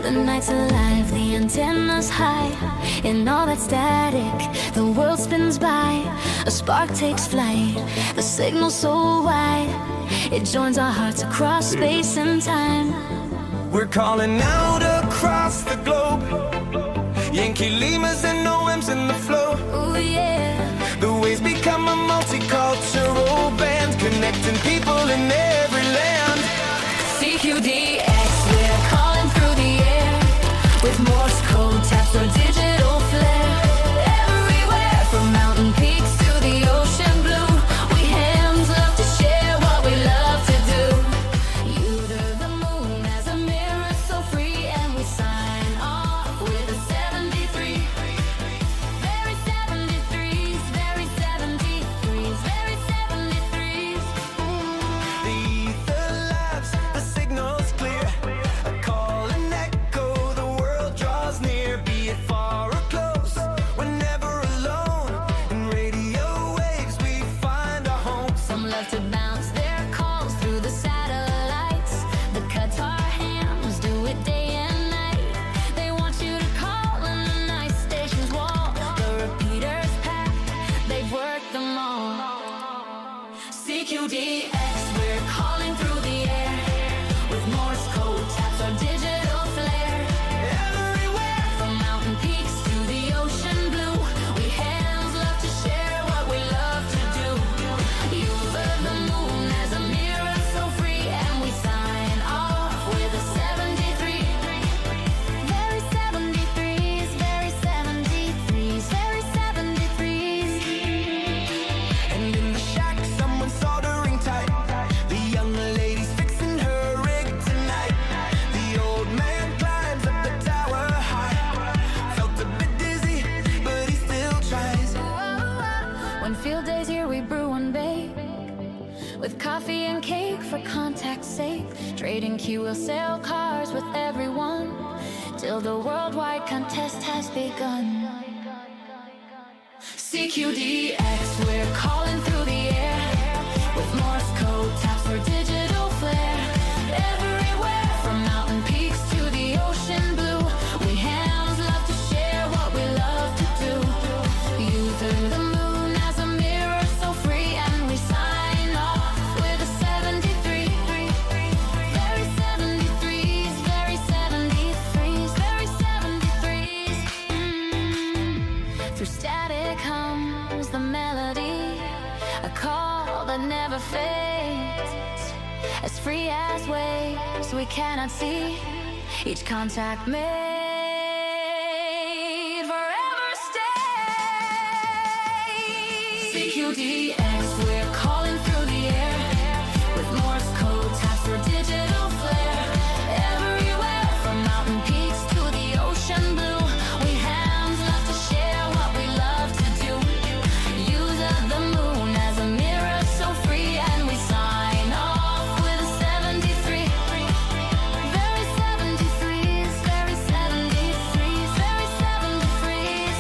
The night's alive, the antennas high. In all that static, the world spins by. A spark takes flight, the signal so wide. It joins our hearts across space and time. We're calling out across the globe. Yankee Limas and OMs in the flow. Ooh yeah. The waves become a multicultural band, connecting people in every land. CQDX, we're calling through the air. With Morse code taps or digital flare. Everywhere, from mountain peaks to the ocean blue. We hams love to share what we love to do. You to the moon as a mirror so free. And we sign off with a 73. Very 73s, very 73s, very 73s. The ether laughs, the signal's clear. A call and echo, the world draws near. Be it far or close, we're never alone. In radio waves we find our home. Some love to bounce their calls through the satellites. The Qatar hams do it day and night. They want you to call and the nice stations wall. The repeaters packed, they've worked them all. CQDX, we're calling through the air. With Morse code taps or digital flare. Everywhere, From mountain peaks to the ocean blue. We hams love to share what we love to do. You love the moon as a mirror so free. And we sign off with a 73. Very 73s, very 73s, very 73s. and in the shack someone's soldering tight. The young lady's fixing her rig tonight. The old man climbs up the tower high. Felt a bit dizzy, but he still tries. When field days here we brew and bake. With coffee and cake for contact's sake. Trading Q, we'll sail cars with everyone. Till the worldwide contest has begun. CQDX, we're calling through the air. With Morse code taps for digital flare. Everywhere, from mountain peaks to the ocean blue. We hams love to share what we love to do. You through the moon as a mirror so free. And we sign off with a 73. Very 73s, very 73s, very 73s. Through static hums the melody. A call that never fades. As free as waves we cannot see. Each contact made forever stays. CQDX, we're calling through the air. With Morse code taps for digital flare. Everywhere, from mountain peaks to the ocean blue. We hams love to share what we love to do. Use of the moon as a mirror so free. And we sign off with a 73. Very 73s, very 73s, very 73s.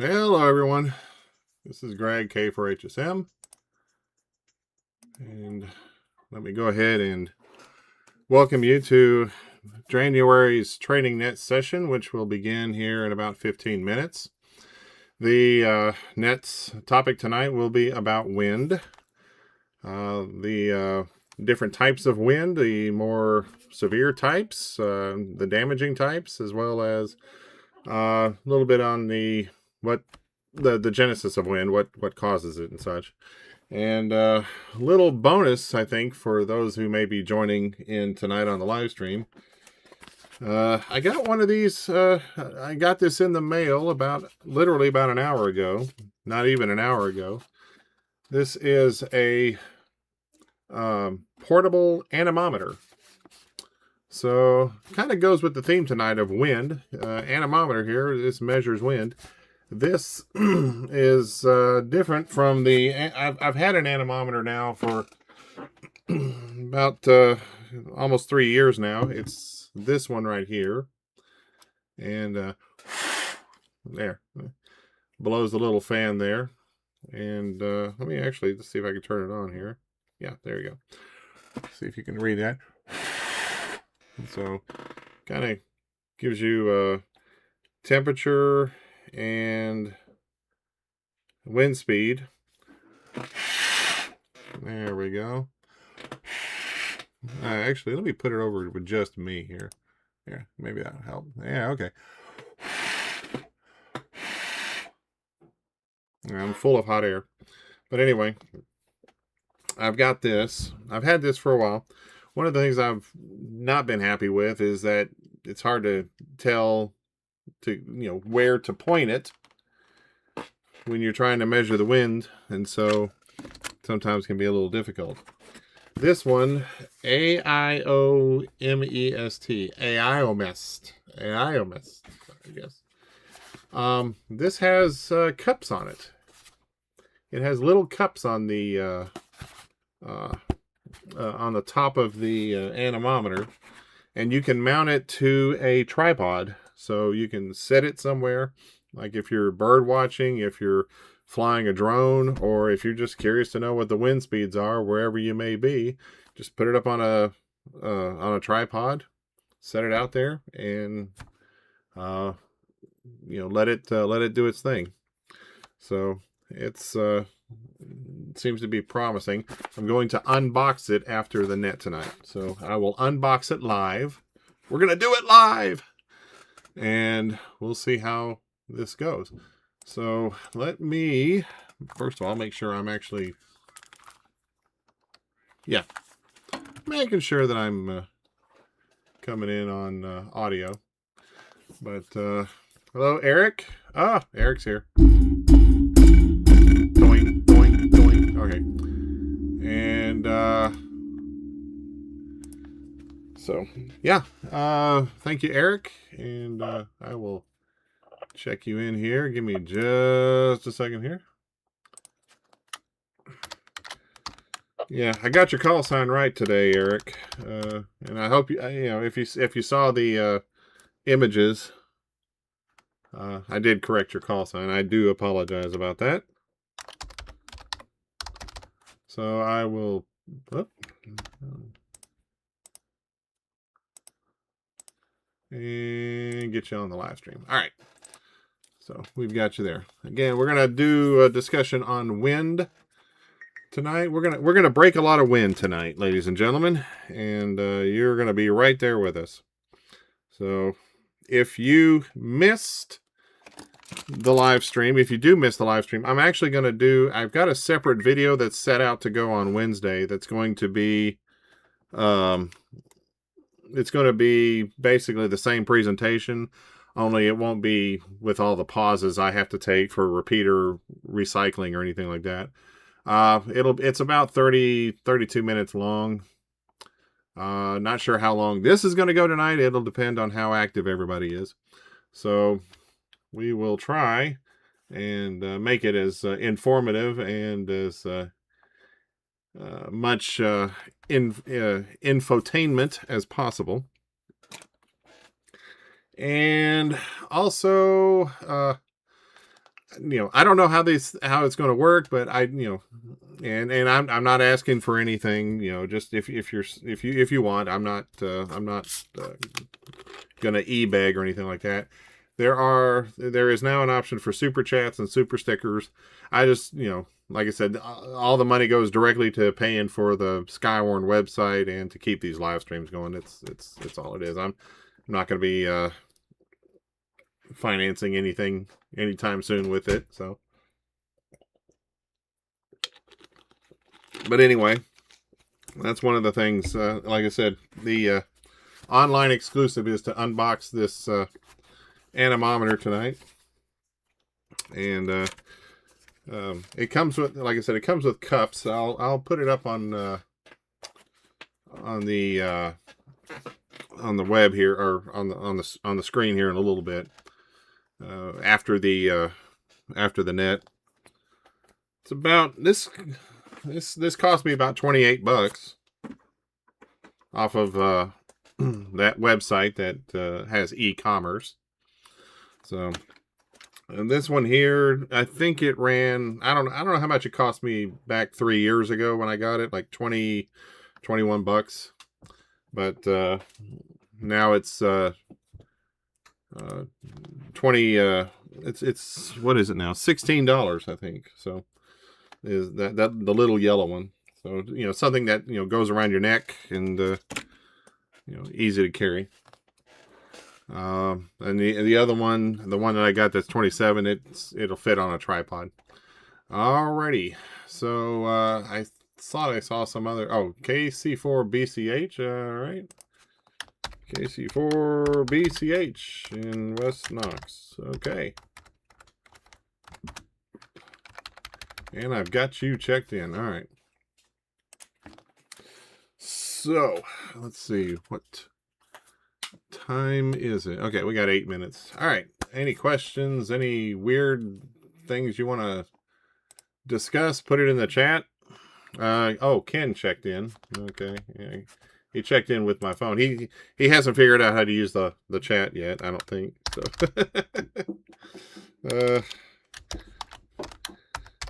Hello everyone, this is Greg K4HSM, and let me go ahead and welcome you to January's Trading Net session, which will begin here in about 15 minutes. The Net's topic tonight will be about wind, the different types of wind, the more severe types, the damaging types, as well as a little bit on the genesis of wind, what causes it and such. And a little bonus, I think, for those who may be joining in tonight on the live stream. I got one of these, I got this in the mail literally about an hour ago, not even an hour ago. This is a portable anemometer. So kind of goes with the theme tonight of wind. Anemometer here, this measures wind. This is different from the, I've had an anemometer now for about almost 3 years now. It's this one right here. And there, blows the little fan there. And let me actually see if I can turn it on here. Yeah, there you go. See if you can read that. So kind of gives you temperature and wind speed. There we go. Actually, let me put it over with just me here. Yeah, maybe that'll help. Yeah, okay. I'm full of hot air. But anyway, I've got this. I've had this for a while. One of the things I've not been happy with is that it's hard to tell where to point it when you're trying to measure the wind, and so sometimes can be a little difficult. This one, AIOMEST, I guess. This has cups on it. It has little cups on the top of the anemometer, and you can mount it to a tripod. So you can set it somewhere, like if you're bird watching, if you're flying a drone, or if you're just curious to know what the wind speeds are wherever you may be. Just put it up on a tripod, set it out there, and let it do its thing. So it's seems to be promising. I'm going to unbox it after the net tonight, so I will unbox it live. We're gonna do it live, and we'll see how this goes. So let me first of all make sure I'm actually making sure that I'm coming in on audio. But hello, Eric. Eric's here. Doing. Okay. And so yeah, thank you, Eric, and I will check you in here. Give me just a second here. Yeah, I got your call sign right today, Eric, and I hope if you saw the images, I did correct your call sign. I do apologize about that. So I will and get you on the live stream. All right. So we've got you there. Again, we're gonna do a discussion on wind tonight. We're gonna break a lot of wind tonight, ladies and gentlemen, and you're gonna be right there with us. So if you missed the live stream, if you do miss the live stream, I'm actually going to do, I've got a separate video that's set out to go on Wednesday that's going to be it's going to be basically the same presentation, only it won't be with all the pauses I have to take for repeater recycling or anything like that. It's about 32 minutes long. Not sure how long this is going to go tonight. It'll depend on how active everybody is. So we will try and make it as informative and as much infotainment as possible. And also, I don't know how it's going to work, but and I'm not asking for anything, just if you want, I'm not going to e-beg or anything like that. There is now an option for super chats and super stickers. I just, like I said, all the money goes directly to paying for the SKYWARN website and to keep these live streams going. It's all it is. I'm not going to be financing anything anytime soon with it. So, but anyway, that's one of the things. Like I said, the online exclusive is to unbox this anemometer tonight, and it comes with, like I said, it comes with cups. I'll put it up on the web here, or on the screen here in a little bit. After the net. It's about this cost me about $28 off of that website that has e-commerce. So, and this one here, I think it ran, I don't know how much it cost me back 3 years ago when I got it, like $21. But now it's 20 it's what is it now, $16, I think. So is that the little yellow one. So something that goes around your neck and easy to carry. And the other one, the one that I got that's 27, it'll fit on a tripod. Alrighty, so I thought I saw some other, KC4BCH. All right, KC4BCH in West Knox. Okay. And I've got you checked in. All right. So, let's see. What time is it? Okay, we got 8 minutes. All right. Any questions? Any weird things you want to discuss? Put it in the chat. Ken checked in. Okay. Yeah. He checked in with my phone. He hasn't figured out how to use the chat yet, I don't think. So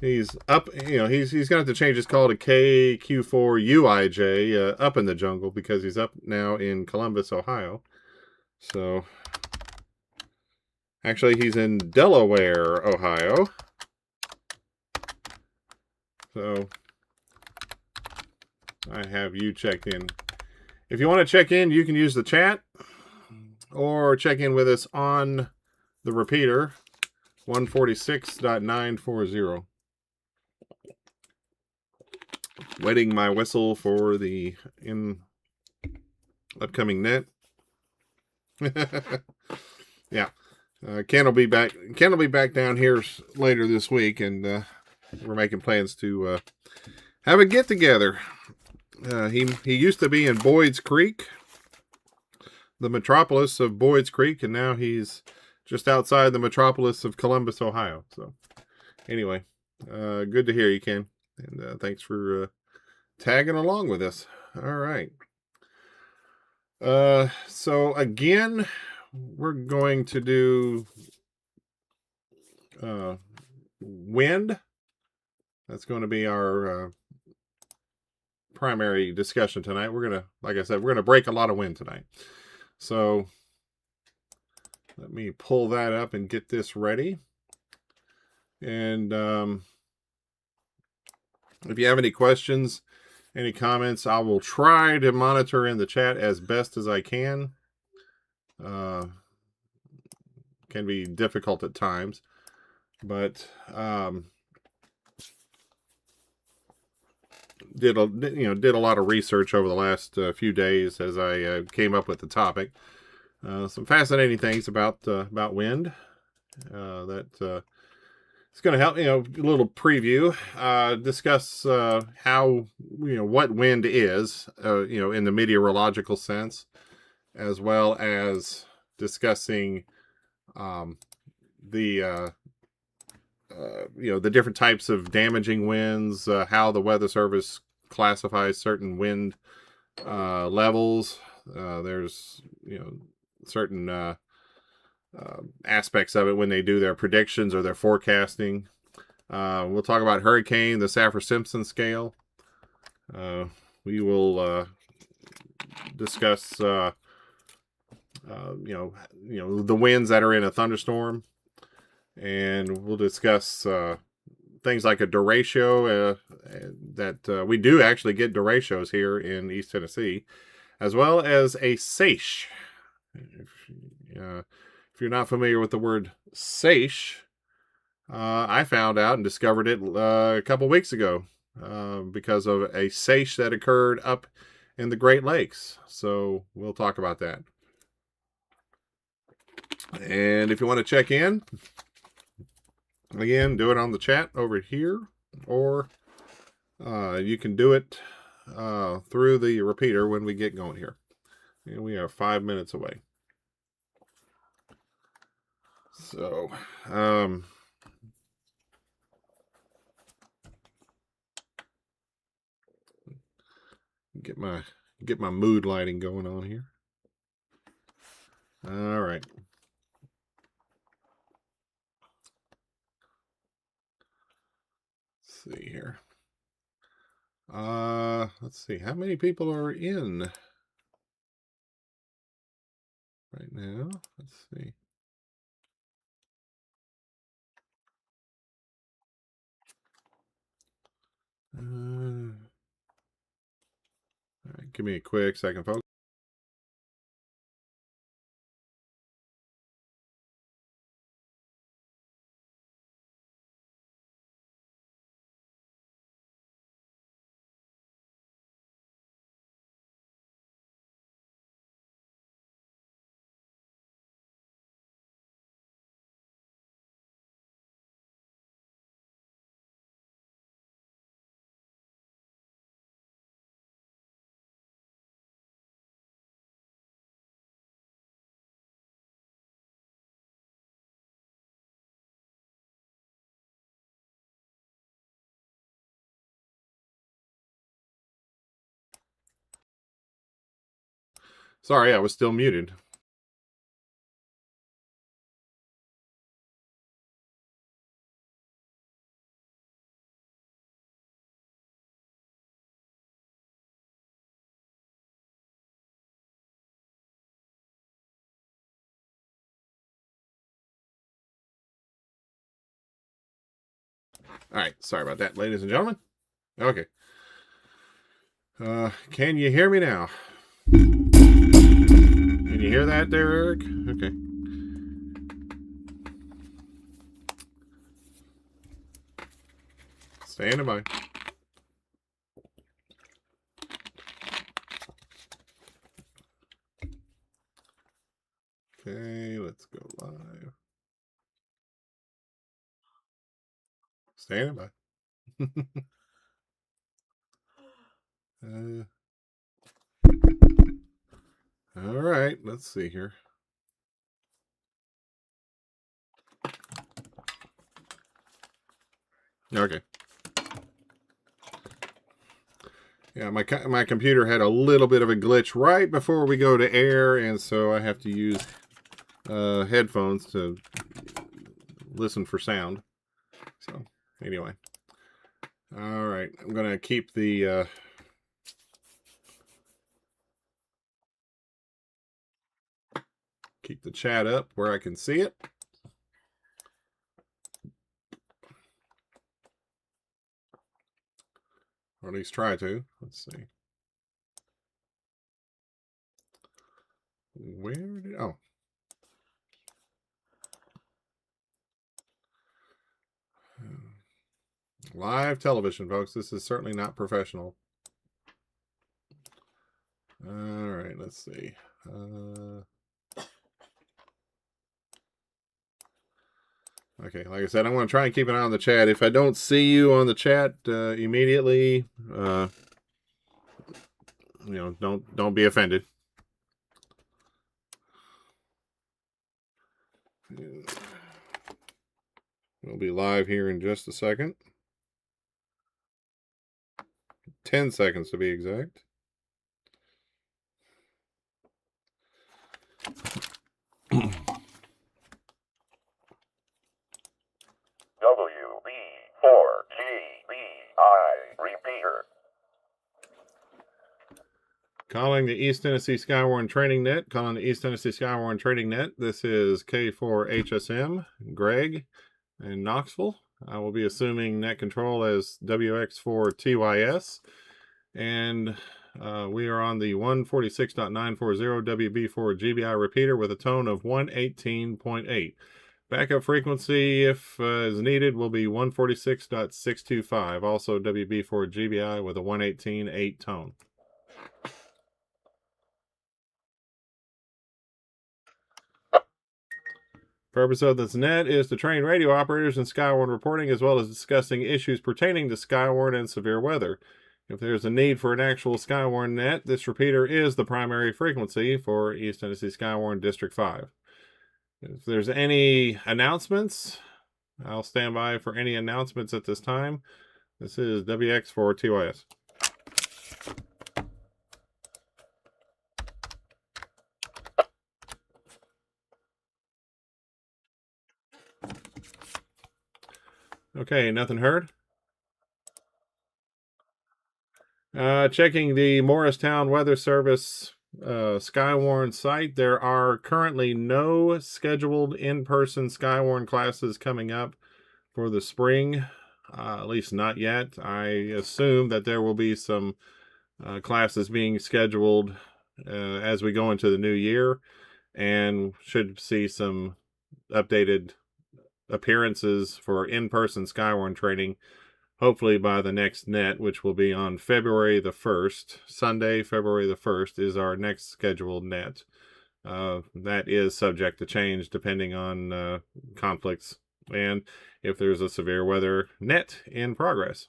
he's up, he's going to have to change his call to KQ4UIJ, up in the jungle, because he's up now in Columbus, Ohio. So actually he's in Delaware, Ohio. So I have you checked in. If you want to check in, you can use the chat or check in with us on the repeater, 146.940. Wetting my whistle for the upcoming net. Yeah. Ken will be back. Ken will be back down here later this week, and we're making plans to have a get together. He used to be in Boyd's Creek, the metropolis of Boyd's Creek, and now he's just outside the metropolis of Columbus, Ohio. So, anyway, good to hear you, Ken, and thanks for tagging along with us. All right. So again, we're going to do wind. That's going to be our primary discussion tonight. We're gonna, like I said, we're gonna break a lot of wind tonight. So let me pull that up and get this ready. And if you have any questions, any comments, I will try to monitor in the chat as best as I can. Can be difficult at times, but did a lot of research over the last few days as I came up with the topic. Some fascinating things about wind that it's going to help. A little preview, discuss how what wind is, in the meteorological sense, as well as discussing the different types of damaging winds, how the Weather Service classifies certain wind levels. There's certain aspects of it when they do their predictions or their forecasting. We'll talk about hurricane, the Saffir-Simpson scale. We will discuss you know the winds that are in a thunderstorm, and we'll discuss things like a derecho that we do actually get derechos here in East Tennessee, as well as a seiche. If you're not familiar with the word seiche, I found out and discovered it a couple weeks ago because of a seiche that occurred up in the Great Lakes. So we'll talk about that. And if you want to check in, again, do it on the chat over here, or you can do it through the repeater when we get going here. And we are 5 minutes away. So, get my mood lighting going on here. All right. Let's see here. Let's see how many people are in right now. Let's see. All right, give me a quick second, folks. Sorry, I was still muted. All right, sorry about that, ladies and gentlemen. Okay. Can you hear me now? Can you hear that there, Eric? Okay. Standing by. Okay, let's go live. Standing by. All right, let's see here. Okay. Yeah, my computer had a little bit of a glitch right before we go to air, and so I have to use headphones to listen for sound. So anyway, all right, I'm gonna keep the chat up where I can see it. Or at least try to. Let's see. Where did... Oh. Live television, folks. This is certainly not professional. All right, let's see. Okay, like I said, I'm going to try and keep an eye on the chat. If I don't see you on the chat immediately, you know, don't be offended. We'll be live here in just a second. 10 seconds to be exact. Calling the East Tennessee SKYWARN Training Net. Calling the East Tennessee SKYWARN Training Net. This is K4HSM, Greg, in Knoxville. I will be assuming net control as WX4TYS. And we are on the 146.940 WB4 GBI repeater with a tone of 118.8. Backup frequency, if is needed, will be 146.625. Also WB4 GBI with a 118.8 tone. Purpose of this net is to train radio operators in SKYWARN reporting, as well as discussing issues pertaining to SKYWARN and severe weather. If there's a need for an actual SKYWARN net, this repeater is the primary frequency for East Tennessee SKYWARN District 5. If there's any announcements, I'll stand by for any announcements at this time. This is WX4TYS. Okay, nothing heard. Checking the Morristown Weather Service SKYWARN site. There are currently no scheduled in-person SKYWARN classes coming up for the spring, at least not yet. I assume that there will be some classes being scheduled as we go into the new year, and should see some updated appearances for in-person SKYWARN training, hopefully by the next net, which will be on February the 1st. Sunday, February the 1st is our next scheduled net. That is subject to change depending on conflicts and if there's a severe weather net in progress.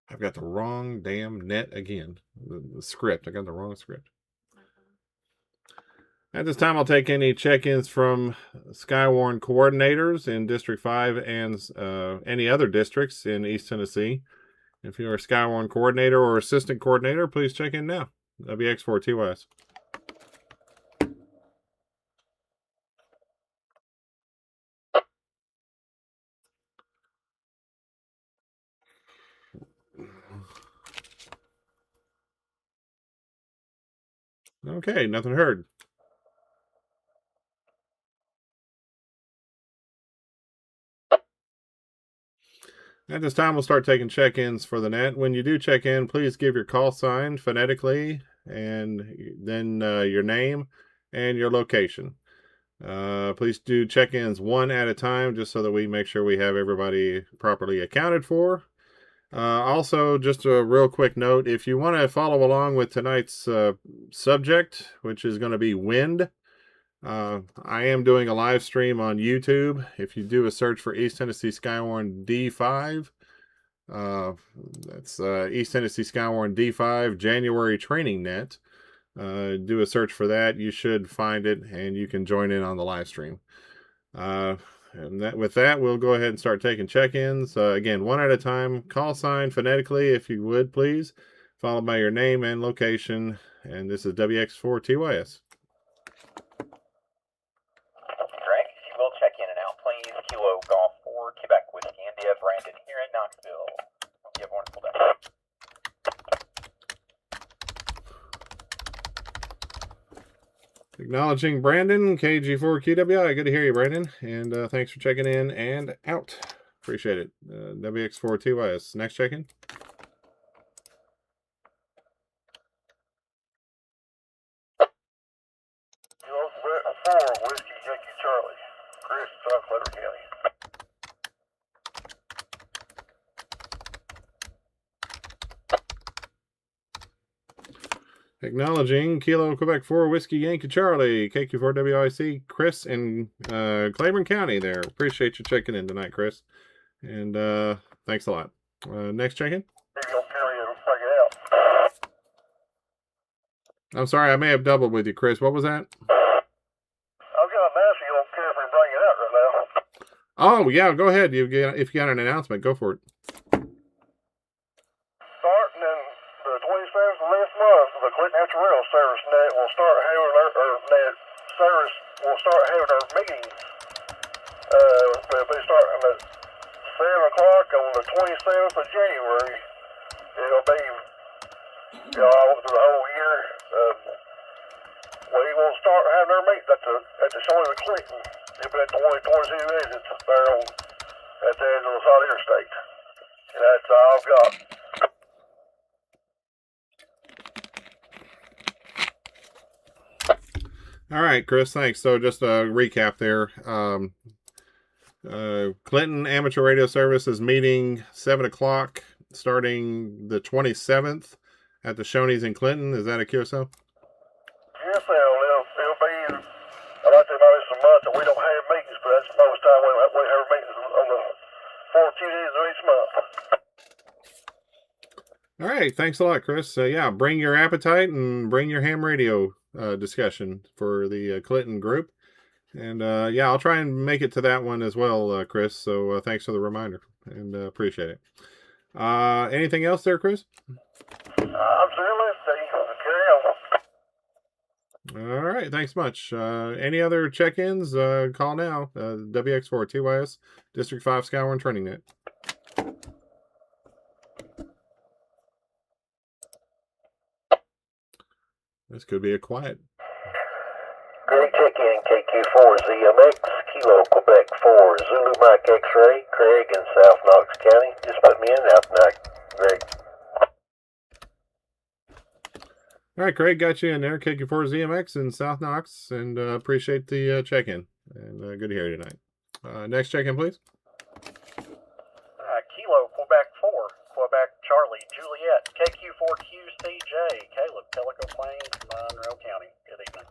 I've got the wrong damn net again. The script. I got the wrong script. At this time, I'll take any check-ins from SKYWARN coordinators in District 5 and any other districts in East Tennessee. If you're a SKYWARN coordinator or assistant coordinator, please check in now. WX4TYS. Okay, nothing heard. At this time, we'll start taking check-ins for the net. When you do check in, please give your call sign phonetically, and then your name and your location. Please do check-ins one at a time, just so that we make sure we have everybody properly accounted for. Also, just a real quick note, if you want to follow along with tonight's subject, which is going to be wind, I am doing a live stream on YouTube. If you do a search for East Tennessee SKYWARN D5, that's East Tennessee SKYWARN D5 January Training Net. Do a search for that. You should find it, and you can join in on the live stream. With that, we'll go ahead and start taking check-ins. Again, one at a time. Call sign phonetically, if you would, please, followed by your name and location. And this is WX4TYS. Kilo Golf 4, Quebec Whiskey India, Brandon here in Knoxville. Hope you have a wonderful day. Acknowledging Brandon, KG4QWI. Good to hear you, Brandon. And thanks for checking in and out. Appreciate it. WX4TYS. Next check-in. Kilo 4, Whiskey Yankee Charlie. Chris, South Clever County. Acknowledging Kilo Quebec 4 Whiskey Yankee Charlie, KQ4WIC, Chris in Claiborne County there. Appreciate you checking in tonight, Chris. And thanks a lot. Next check-in. I'm sorry, I may have doubled with you, Chris. What was that? Oh, yeah, go ahead. If you got an announcement, go for it. Starting in the 27th of this month, the Quick Natural Rail Service net will start having our meetings. They'll be starting at o'clock on the 27th of January. It'll be, all through the whole year. We will start having our meetings at the showing of Clinton. It'll be at the 122 visits there at the end of the South Interstate. And that's all I've got. All right, Chris, thanks. So just a recap there. Clinton Amateur Radio Service is meeting 7 o'clock starting the 27th at the Shoney's in Clinton. Is that a QSO? Yes, it'll be, I'd like to maybe some months that we don't have meetings, but that's most of the time we have meetings on the 4 Tuesdays of each month. All right, thanks a lot, Chris. Yeah, bring your appetite and bring your ham radio discussion for the Clinton group. And yeah, I'll try and make it to that one as well, Chris. So thanks for the reminder and appreciate it. Anything else there, Chris? Absolutely, Steve. Carry on. All right, thanks much. Any other check-ins? Call now. WX4 TYS District 5 SKYWARN Training Net. This could be a quiet. Greg, check in KQ4 ZMX, Kilo Quebec 4 Zulu Mike X-Ray, Craig in South Knox County. Just put me in out tonight, Greg. All right, Craig, got you in there. KQ4 ZMX in South Knox, and appreciate the check-in. And good to hear you tonight. Next check-in, please. Kilo Quebec 4, Quebec Charlie Juliet, KQ4QCJ, Caleb, Tellico Plains, Monroe County. Good evening.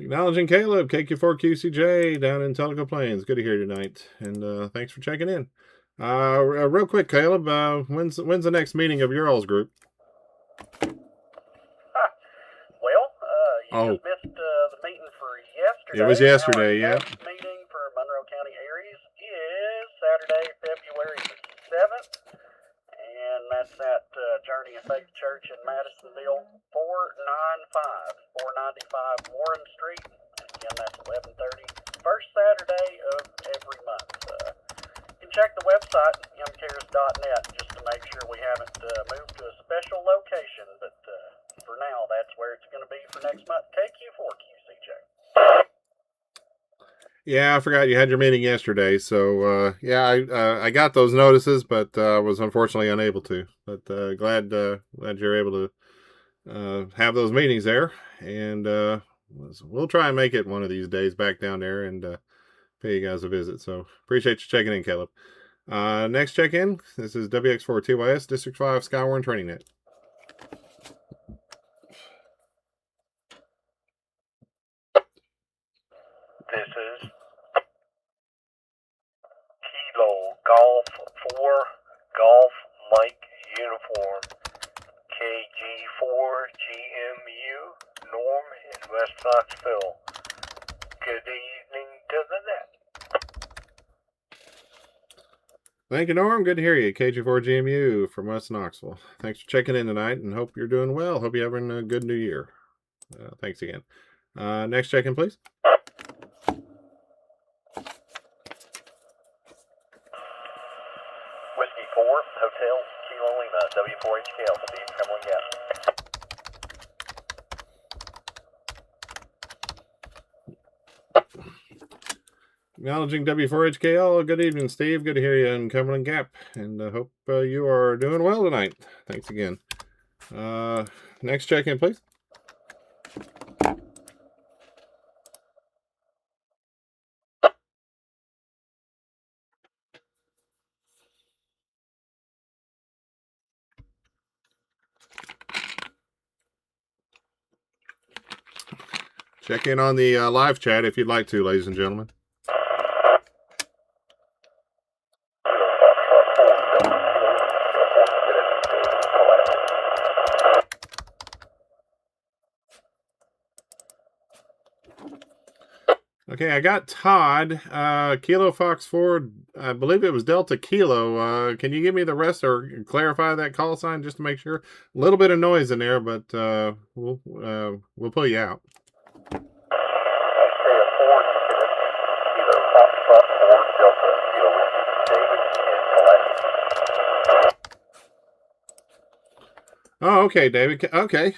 Acknowledging Caleb, KQ4QCJ down in Tellico Plains. Good to hear you tonight, and thanks for checking in. Real quick, Caleb, when's the next meeting of your all's group? Well, you just missed the meeting for yesterday. It was yesterday, Our yeah. next meeting for Monroe County Aries is Saturday, February the 7th, and that's at Journey of Faith Church in Madisonville, 495 Warren Street. Again, that's 11:30, first Saturday of every month. You can check the website, mcares.net, just to make sure we haven't moved to a special location, but for now, that's where it's going to be for next month. KQ4QCJ. Yeah, I forgot you had your meeting yesterday, so yeah, I got those notices, but was unfortunately unable to. But glad you're able to have those meetings there, and we'll try and make it one of these days back down there and pay you guys a visit. So appreciate you checking in, Caleb. Next check-in, this is WX4 TYS District 5 SKYWARN Training Net. This is Kilo Golf 4 Golf Mike Uniform KG4 GMU Norm in West Knoxville. Good evening to the net. Thank you, Norm. Good to hear you. KG4 GMU from West Knoxville. Thanks for checking in tonight, and hope you're doing well. Hope you're having a good new year. Thanks again. Next check-in, please. Whiskey 4, Hotel Kilo Lima, W4HKL, Steve, Cumberland Gap. Acknowledging W4HKL. Good evening, Steve. Good to hear you in Cumberland Gap, and I hope you are doing well tonight. Thanks again. Next check-in, please. Check in on the live chat if you'd like to, ladies and gentlemen. Okay, I got Todd, Kilo Fox 4, I believe it was Delta Kilo. Can you give me the rest or clarify that call sign just to make sure? A little bit of noise in there, but we'll pull you out. I say a 4 Kilo Fox Oh, okay, David. Okay.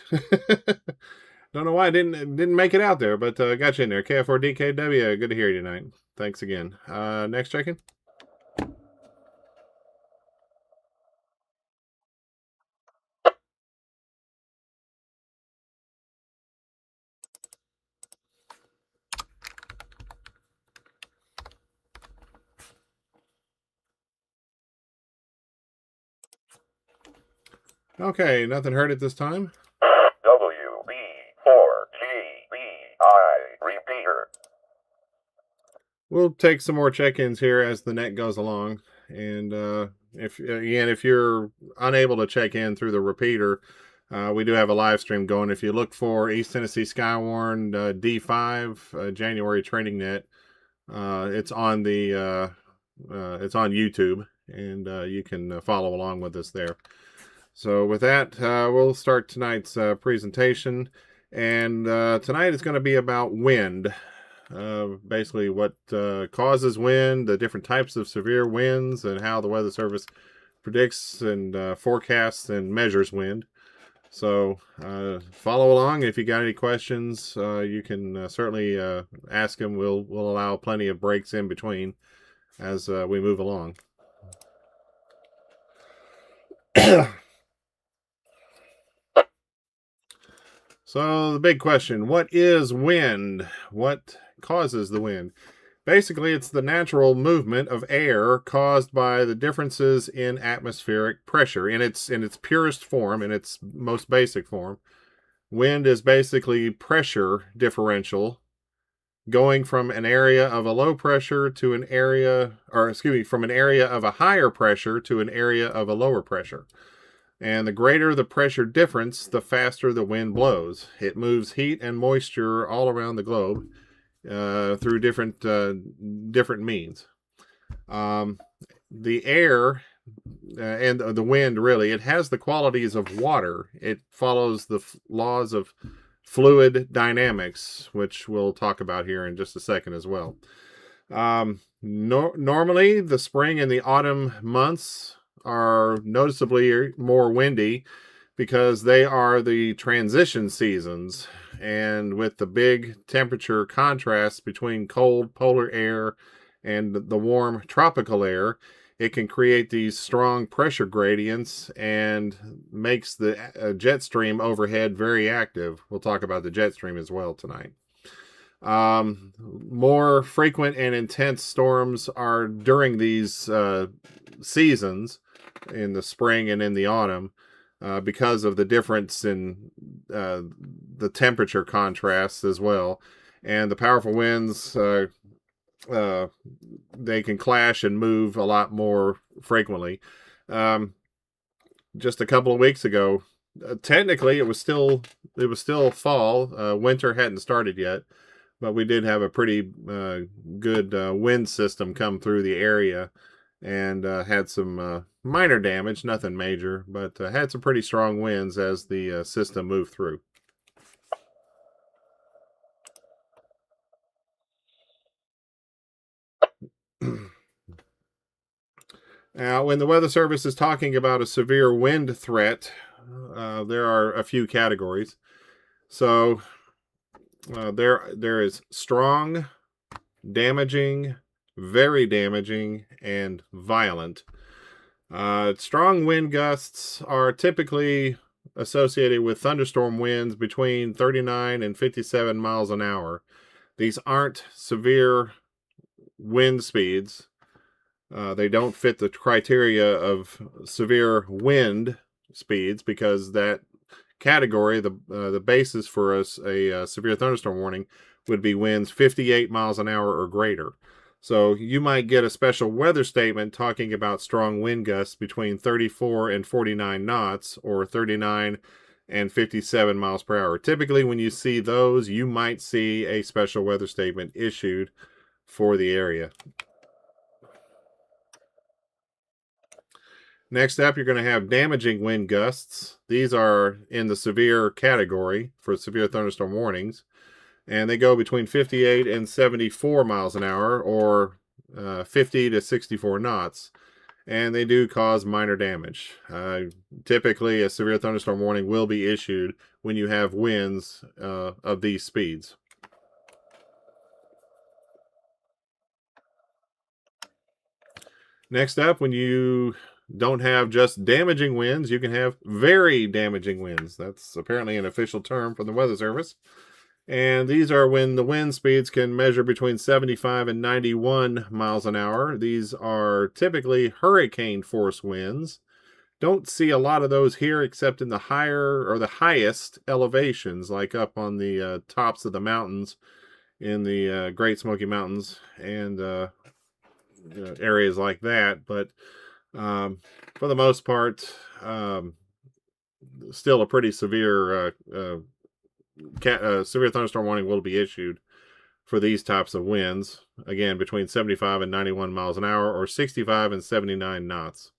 Don't know why I didn't make it out there, but got you in there. KF4DKW, good to hear you tonight. Thanks again. Next check-in. Okay, nothing heard at this time. WB4GBI repeater. We'll take some more check-ins here as the net goes along, and if you're unable to check in through the repeater, we do have a live stream going. If you look for East Tennessee SKYWARN D5 January training net, it's on the it's on YouTube, and you can follow along with us there. So with that, we'll start tonight's presentation, and tonight is going to be about wind. Basically what causes wind, the different types of severe winds, and how the Weather Service predicts and forecasts and measures wind. So follow along. If you got any questions, you can certainly ask them. We'll allow plenty of breaks in between as we move along. So the big question, what is wind? What causes the wind? Basically, it's the natural movement of air caused by the differences in atmospheric pressure in its purest form, in its most basic form. Wind is basically pressure differential going from an area of a low pressure to an area, or excuse me, from an area of a higher pressure to an area of a lower pressure. And the greater the pressure difference, the faster the wind blows. It moves heat and moisture all around the globe through different means. The air and the wind, really, it has the qualities of water. It follows the laws of fluid dynamics, which we'll talk about here in just a second as well. Normally, the spring and the autumn months are noticeably more windy because they are the transition seasons, and with the big temperature contrast between cold polar air and the warm tropical air, it can create these strong pressure gradients and makes the jet stream overhead very active. We'll talk about the jet stream as well tonight. More frequent and intense storms are during these seasons, in the spring and in the autumn, because of the difference in the temperature contrasts as well. And the powerful winds, they can clash and move a lot more frequently. Just a couple of weeks ago, technically it was still fall. Winter hadn't started yet, but we did have a pretty good wind system come through the area, and had some minor damage, nothing major, but had some pretty strong winds as the system moved through. Now, when the Weather Service is talking about a severe wind threat, there are a few categories. So there is strong, damaging, very damaging, and violent. Strong wind gusts are typically associated with thunderstorm winds between 39 and 57 miles an hour. These aren't severe wind speeds. They don't fit the criteria of severe wind speeds, because that category, the basis for a severe thunderstorm warning, would be winds 58 miles an hour or greater. So you might get a special weather statement talking about strong wind gusts between 34 and 49 knots, or 39 and 57 miles per hour. Typically, when you see those, you might see a special weather statement issued for the area. Next up, you're going to have damaging wind gusts. These are in the severe category for severe thunderstorm warnings, and they go between 58 and 74 miles an hour, or 50 to 64 knots. and they do cause minor damage. Typically, a severe thunderstorm warning will be issued when you have winds of these speeds. Next up, when you don't have just damaging winds, you can have very damaging winds. That's apparently an official term from the Weather Service. And these are when the wind speeds can measure between 75 and 91 miles an hour. These are typically hurricane force winds. Don't see a lot of those here except in the higher or the highest elevations, like up on the tops of the mountains in the Great Smoky Mountains and areas like that. But for the most part, still a pretty severe severe thunderstorm warning will be issued for these types of winds. Again, between 75 and 91 miles an hour, or 65 and 79 knots.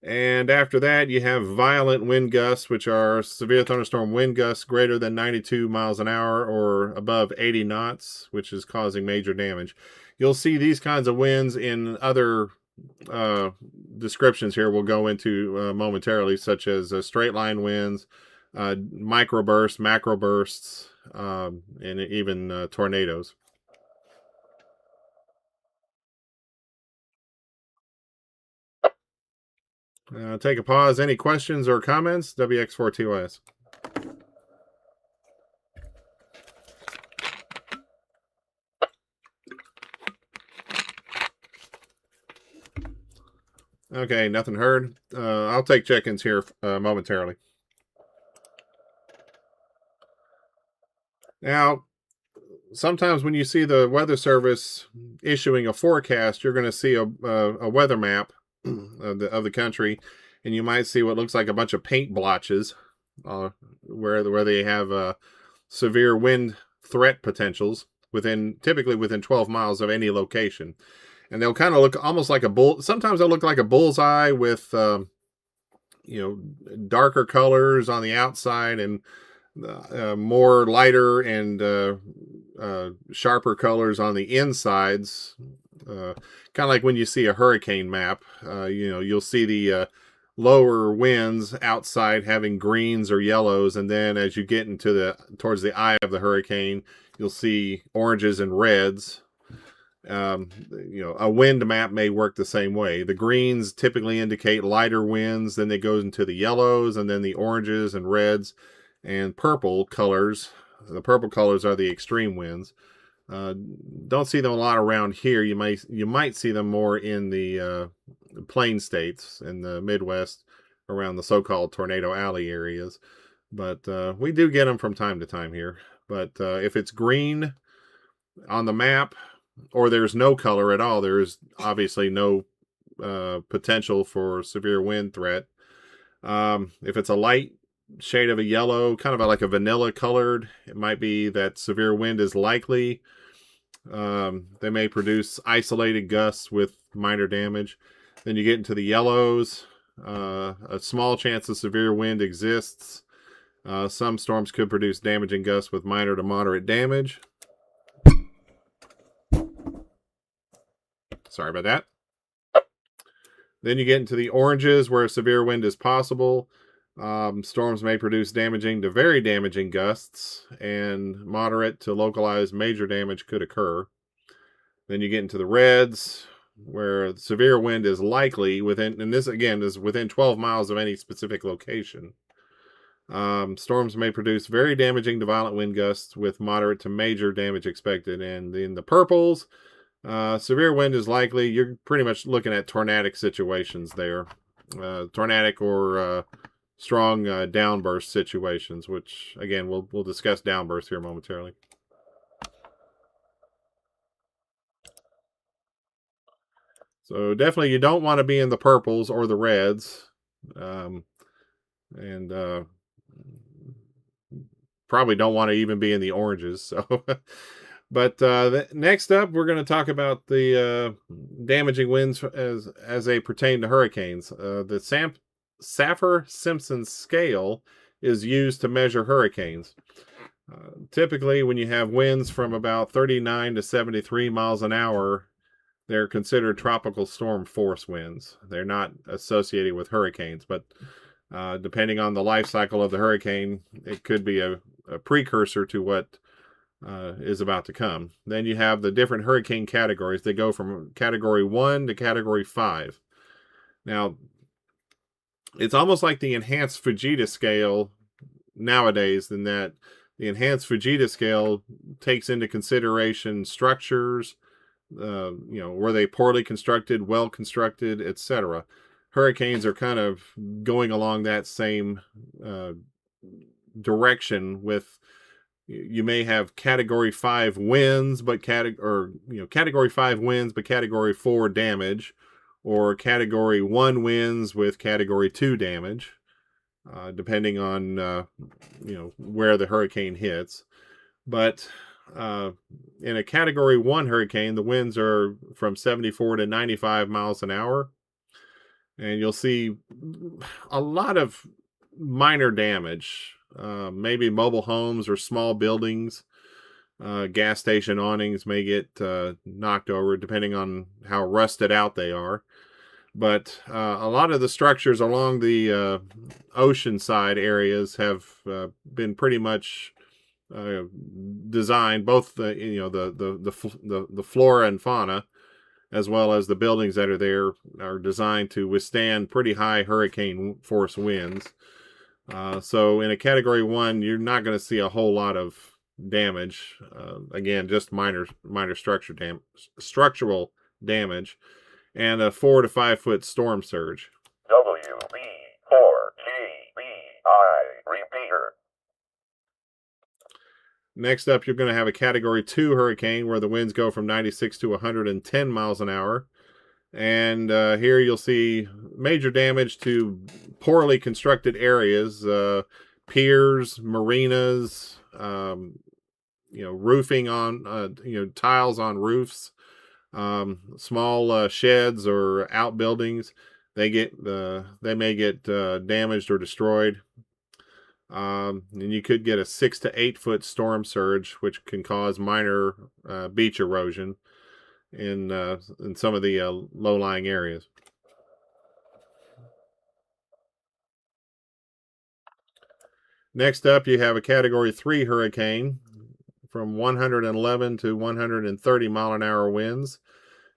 And after that, you have violent wind gusts, which are severe thunderstorm wind gusts greater than 92 miles an hour or above 80 knots, which is causing major damage. You'll see these kinds of winds in other descriptions here we'll go into momentarily, such as straight line winds, microbursts, macrobursts, and even tornadoes. Take a pause. Any questions or comments? WX4TOS. Okay, nothing heard. I'll take check-ins here momentarily. Now, sometimes when you see the Weather Service issuing a forecast, you're going to see a weather map of the country, and you might see what looks like a bunch of paint blotches where they have severe wind threat potentials typically within 12 miles of any location. And they'll kind of look almost like sometimes they'll look like a bullseye with darker colors on the outside and more lighter and sharper colors on the insides. Kind of like when you see a hurricane map, you'll see the lower winds outside having greens or yellows, and then as you get towards the eye of the hurricane, you'll see oranges and reds. A wind map may work the same way. The greens typically indicate lighter winds, then it goes into the yellows, and then the oranges and reds and purple colors. The purple colors are the extreme winds. Don't see them a lot around here. You might see them more in the plain states in the Midwest around the so-called Tornado Alley areas. But we do get them from time to time here. But if it's green on the map, or there's no color at all, there is obviously no potential for severe wind threat. If it's a light shade of a yellow, kind of like a vanilla colored, it might be that severe wind is likely. They may produce isolated gusts with minor damage. Then you get into the yellows. A small chance of severe wind exists. Some storms could produce damaging gusts with minor to moderate damage. Sorry about that. Then you get into the oranges, where severe wind is possible. Storms may produce damaging to very damaging gusts, and moderate to localized major damage could occur. Then you get into the reds, where severe wind is likely and this again is within 12 miles of any specific location. Storms may produce very damaging to violent wind gusts with moderate to major damage expected. And in the purples, severe wind is likely. You're pretty much looking at tornadic situations there. Tornadic or strong downburst situations, which again we'll discuss downbursts here momentarily. So definitely you don't want to be in the purples or the reds, and probably don't want to even be in the oranges. So but next up, we're going to talk about the damaging winds as they pertain to hurricanes. The Saffir-Simpson scale is used to measure hurricanes. Typically, when you have winds from about 39 to 73 miles an hour, they're considered tropical storm force winds. They're not associated with hurricanes, but depending on the life cycle of the hurricane, it could be a precursor to what is about to come. Then you have the different hurricane categories. They go from category 1 to category 5. Now, it's almost like the enhanced Fujita scale nowadays, in that the enhanced Fujita scale takes into consideration structures, were they poorly constructed, well constructed, etc. Hurricanes are kind of going along that same direction. With, you may have category 5 winds, but category 5 winds, but category 4 damage, or category 1 winds with category 2 damage, depending on where the hurricane hits. But in a category 1 hurricane, the winds are from 74 to 95 miles an hour, and you'll see a lot of minor damage, maybe mobile homes or small buildings. Gas station awnings may get knocked over, depending on how rusted out they are. But a lot of the structures along the ocean side areas have been pretty much designed, both the flora and fauna, as well as the buildings that are there, are designed to withstand pretty high hurricane force winds. So in a category 1, you're not going to see a whole lot of damage. Again, just minor structural damage, and a 4 to 5 foot storm surge. WB4GBI repeater. Next up, you're going to have a category 2 hurricane, where the winds go from 96 to 110 miles an hour. And here you'll see major damage to poorly constructed areas, piers, marinas, roofing on, tiles on roofs, small sheds or outbuildings. They may get damaged or destroyed. And you could get a 6 to 8 foot storm surge, which can cause minor beach erosion in some of the low-lying areas. Next up, you have a category 3 hurricane, from 111 to 130 mile an hour winds.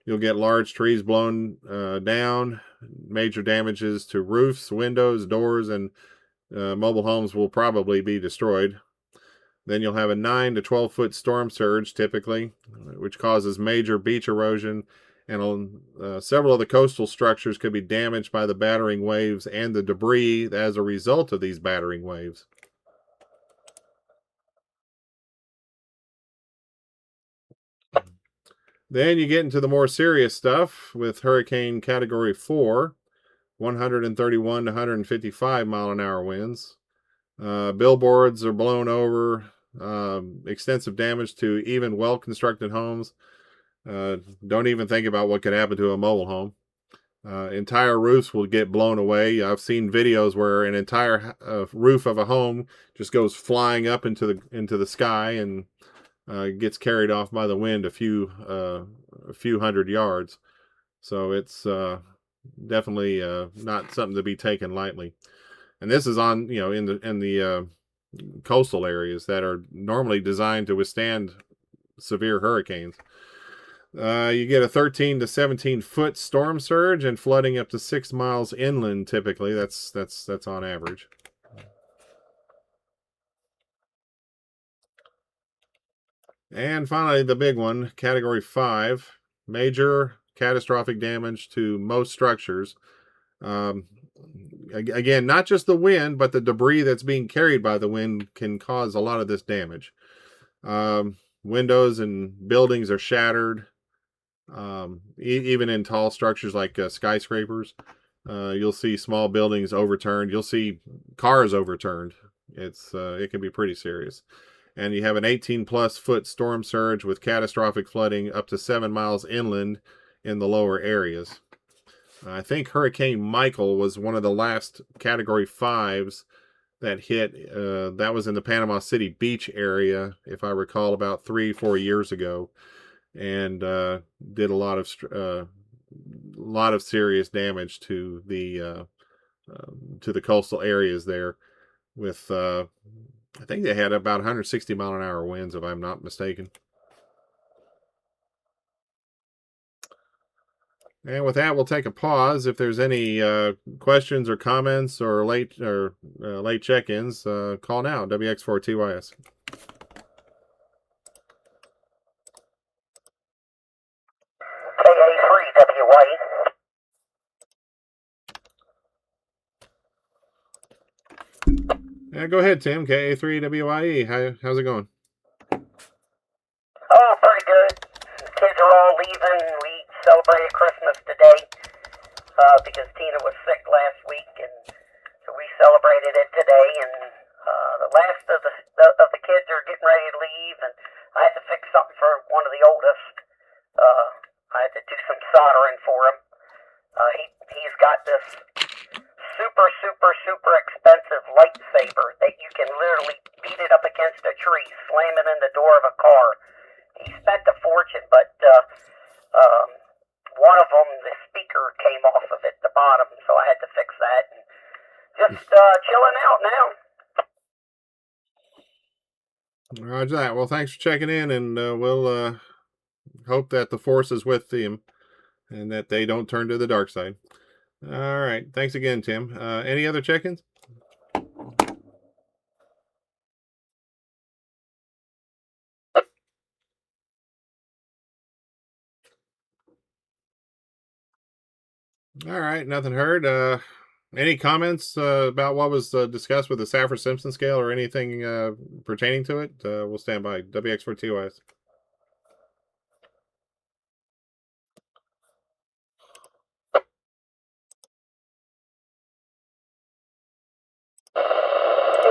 You'll get large trees blown down, major damages to roofs, windows, doors, and mobile homes will probably be destroyed. Then you'll have a 9 to 12 foot storm surge, typically, which causes major beach erosion, and several of the coastal structures could be damaged by the battering waves and the debris as a result of these battering waves. Then you get into the more serious stuff with hurricane category 4, 131 to 155 mile an hour winds. Billboards are blown over, extensive damage to even well-constructed homes. Don't even think about what could happen to a mobile home. Entire roofs will get blown away. I've seen videos where an entire roof of a home just goes flying up into the sky and gets carried off by the wind a few hundred yards. So it's definitely not something to be taken lightly. And this is on, in the coastal areas that are normally designed to withstand severe hurricanes. You get a 13 to 17 foot storm surge and flooding up to 6 miles inland. Typically, that's on average. And finally, the big one, category 5, major catastrophic damage to most structures. Again, not just the wind, but the debris that's being carried by the wind can cause a lot of this damage. Windows and buildings are shattered. Even in tall structures like skyscrapers, you'll see small buildings overturned. You'll see cars overturned. It can be pretty serious. And you have an 18-plus foot storm surge with catastrophic flooding up to 7 miles inland in the lower areas. I think Hurricane Michael was one of the last category 5s that hit. That was in the Panama City Beach area, if I recall, about 3-4 years ago, and did a lot of serious damage to the coastal areas there. With I think they had about 160 mile an hour winds, if I'm not mistaken. And with that, we'll take a pause. If there's any questions or comments or late check-ins, call now. WX4TYS. Go ahead, Tim. KA3WYE. How's it going? Oh, pretty good. Kids are all leaving. We celebrated Christmas today because Tina was sick last week, and so we celebrated it today. And the last of the kids are getting ready to leave, and I had to fix something for one of the oldest. I had to do some soldering for him. He's got this super expensive lightsaber that you can literally beat it up against a tree, slam it in the door of a car. He spent a fortune, but one of them, the speaker came off of it, the bottom, so I had to fix that. And just chilling out now. Roger that. Well, thanks for checking in, and we'll hope that the Force is with them and that they don't turn to the dark side. All right. Thanks again, Tim. Any other check-ins? All right. Nothing heard. Any comments about what was discussed with the Saffir-Simpson scale or anything pertaining to it? We'll stand by. WX4TYS.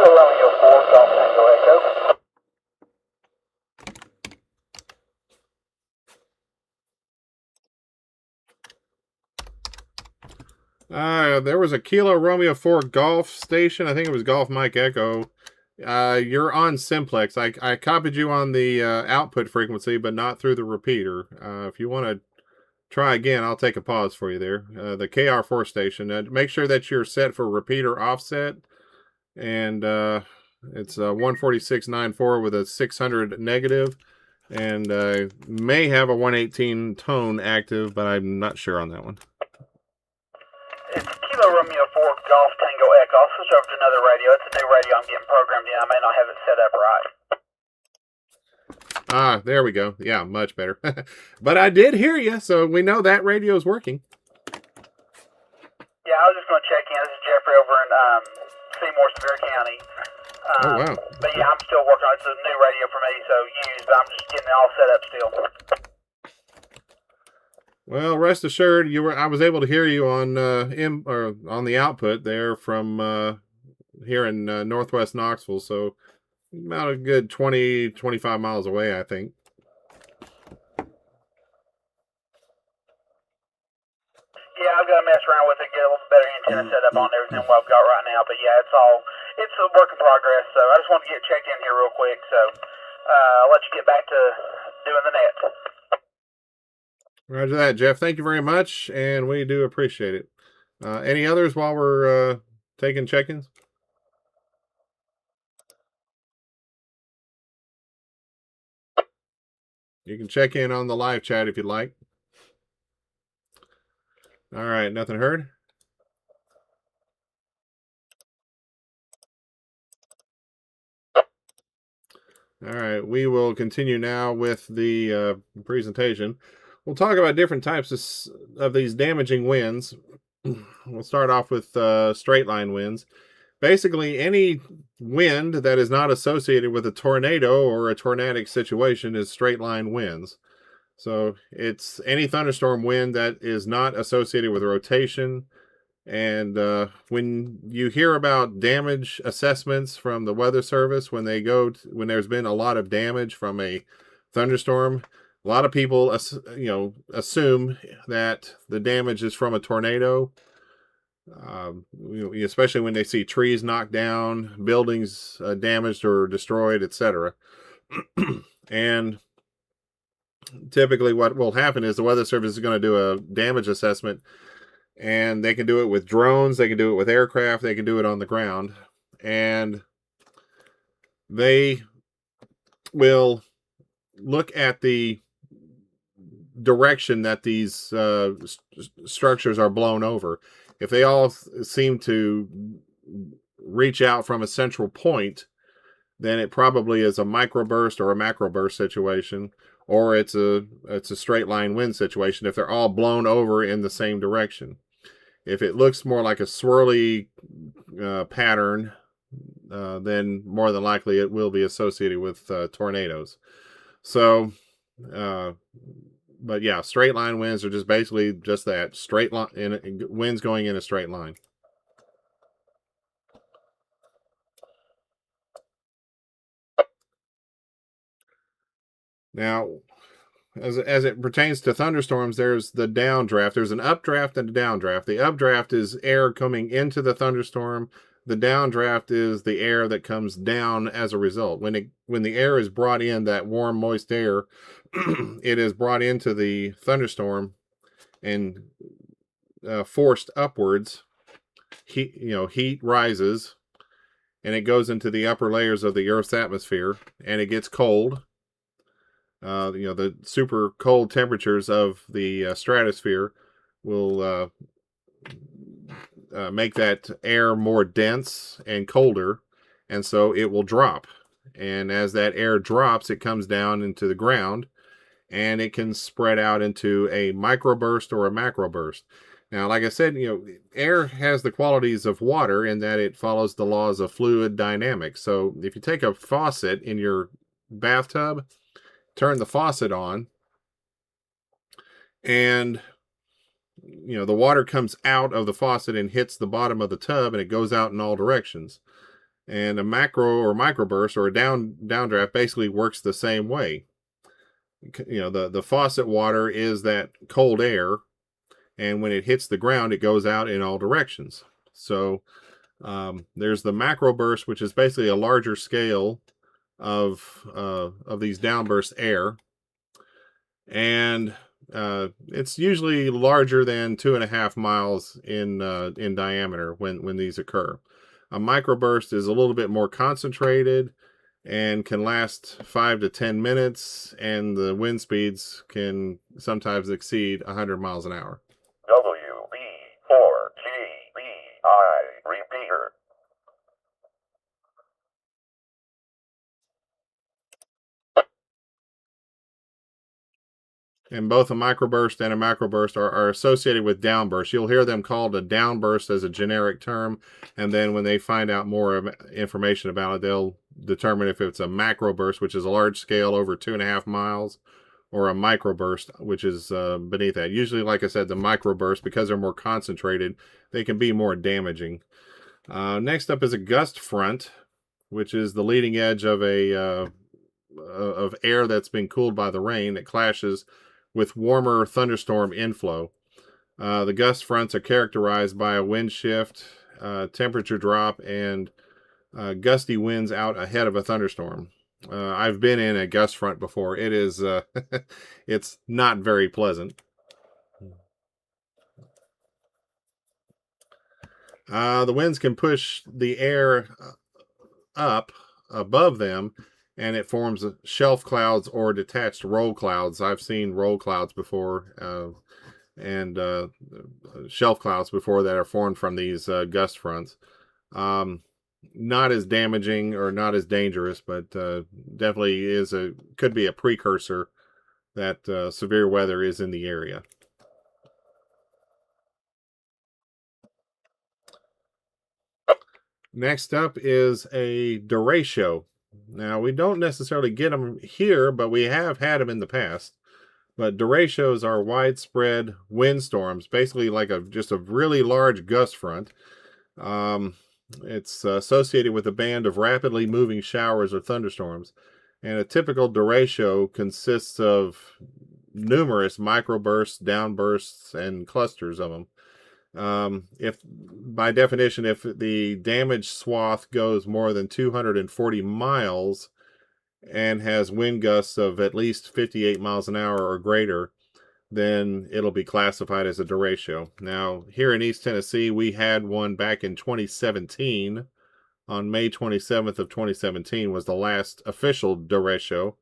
Romeo 4, Golf Tango Echo. There was a Kilo Romeo 4 Golf station. I think it was Golf Mike Echo. You're on simplex. I copied you on the output frequency, but not through the repeater. If you want to try again, I'll take a pause for you there. The KR4 station. Make sure that you're set for repeater offset. And it's 146.94 with a 600 negative. And may have a 118 tone active, but I'm not sure on that one. It's Kilo Romeo 4 Golf Tango Echo. I'll switch over to another radio. It's a new radio I'm getting programmed in. I may not have it set up right. Ah, there we go. Yeah, much better. But I did hear you, so we know that radio is working. Yeah, I was just going to check in. This is Jeffrey over in Seymour, Sevier County. Oh, wow. But yeah, I'm still working on it. It's a new radio for me, so used, but I'm just getting it all set up still. Well, rest assured, I was able to hear you on on the output there from here in northwest Knoxville, so about a good 20-25 miles away, I think. Yeah, I've got to mess around with it, get a little better antenna set up on everything what I've got right now. But yeah, it's a work in progress. So I just wanted to get checked in here real quick. So I'll let you get back to doing the net. Roger that, Jeff. Thank you very much, and we do appreciate it. Any others while we're taking check-ins? You can check in on the live chat if you'd like. All right, nothing heard? All right, we will continue now with the presentation. We'll talk about different types of these damaging winds. We'll start off with straight line winds. Basically, any wind that is not associated with a tornado or a tornadic situation is straight line winds. So it's any thunderstorm wind that is not associated with rotation. And when you hear about damage assessments from the Weather Service, when there's been a lot of damage from a thunderstorm, a lot of people assume that the damage is from a tornado. Especially when they see trees knocked down, buildings damaged or destroyed, etc. And typically what will happen is the Weather Service is going to do a damage assessment, and they can do it with drones, they can do it with aircraft, they can do it on the ground, and they will look at the direction that these structures are blown over. If they all seem to reach out from a central point, then it probably is a microburst or a macroburst situation, or it's a straight line wind situation if they're all blown over in the same direction. If it looks more like a swirly pattern, then more than likely it will be associated with tornadoes. So, but yeah, straight line winds are just basically just that, straight line, winds going in a straight line. Now, as it pertains to thunderstorms, there's the downdraft. There's an updraft and a downdraft. The updraft is air coming into the thunderstorm. The downdraft is the air that comes down as a result. When the air is brought in, that warm, moist air, it is brought into the thunderstorm and forced upwards. Heat rises, and it goes into the upper layers of the Earth's atmosphere, and it gets cold. The super cold temperatures of the stratosphere will make that air more dense and colder, and so it will drop. And as that air drops, it comes down into the ground, and it can spread out into a microburst or a macroburst. Now, like I said, air has the qualities of water in that it follows the laws of fluid dynamics. So if you take a faucet in your bathtub, turn the faucet on, and the water comes out of the faucet and hits the bottom of the tub, and it goes out in all directions. And a macro or microburst or a downdraft basically works the same way. The faucet water is that cold air, and when it hits the ground, it goes out in all directions. So there's the macroburst, which is basically a larger scale of these downburst air, and it's usually larger than 2.5 miles in diameter when these occur. A microburst is a little bit more concentrated and can last 5 to 10 minutes, and the wind speeds can sometimes exceed 100 miles an hour. WB4GBI repeater. And both a microburst and a macroburst are associated with downburst. You'll hear them called a downburst as a generic term, and then when they find out more information about it, they'll determine if it's a macroburst, which is a large scale over 2.5 miles, or a microburst, which is beneath that. Usually, like I said, the microburst, because they're more concentrated, they can be more damaging. Next up is a gust front, which is the leading edge of of air that's been cooled by the rain that clashes with warmer thunderstorm inflow. The gust fronts are characterized by a wind shift, temperature drop, and gusty winds out ahead of a thunderstorm. I've been in a gust front before. It is it's not very pleasant. The winds can push the air up above them, and it forms shelf clouds or detached roll clouds. I've seen roll clouds before, and shelf clouds before that are formed from these gust fronts. Not as damaging or not as dangerous, but definitely could be a precursor that severe weather is in the area. Next up is a derecho. Now, we don't necessarily get them here, but we have had them in the past. But derechos are widespread windstorms, basically like just a really large gust front. It's associated with a band of rapidly moving showers or thunderstorms. And a typical derecho consists of numerous microbursts, downbursts, and clusters of them. If by definition, if the damaged swath goes more than 240 miles and has wind gusts of at least 58 miles an hour or greater, then it'll be classified as a derecho. Now, here in East Tennessee, we had one back in 2017. On May 27th of 2017 was the last official derecho.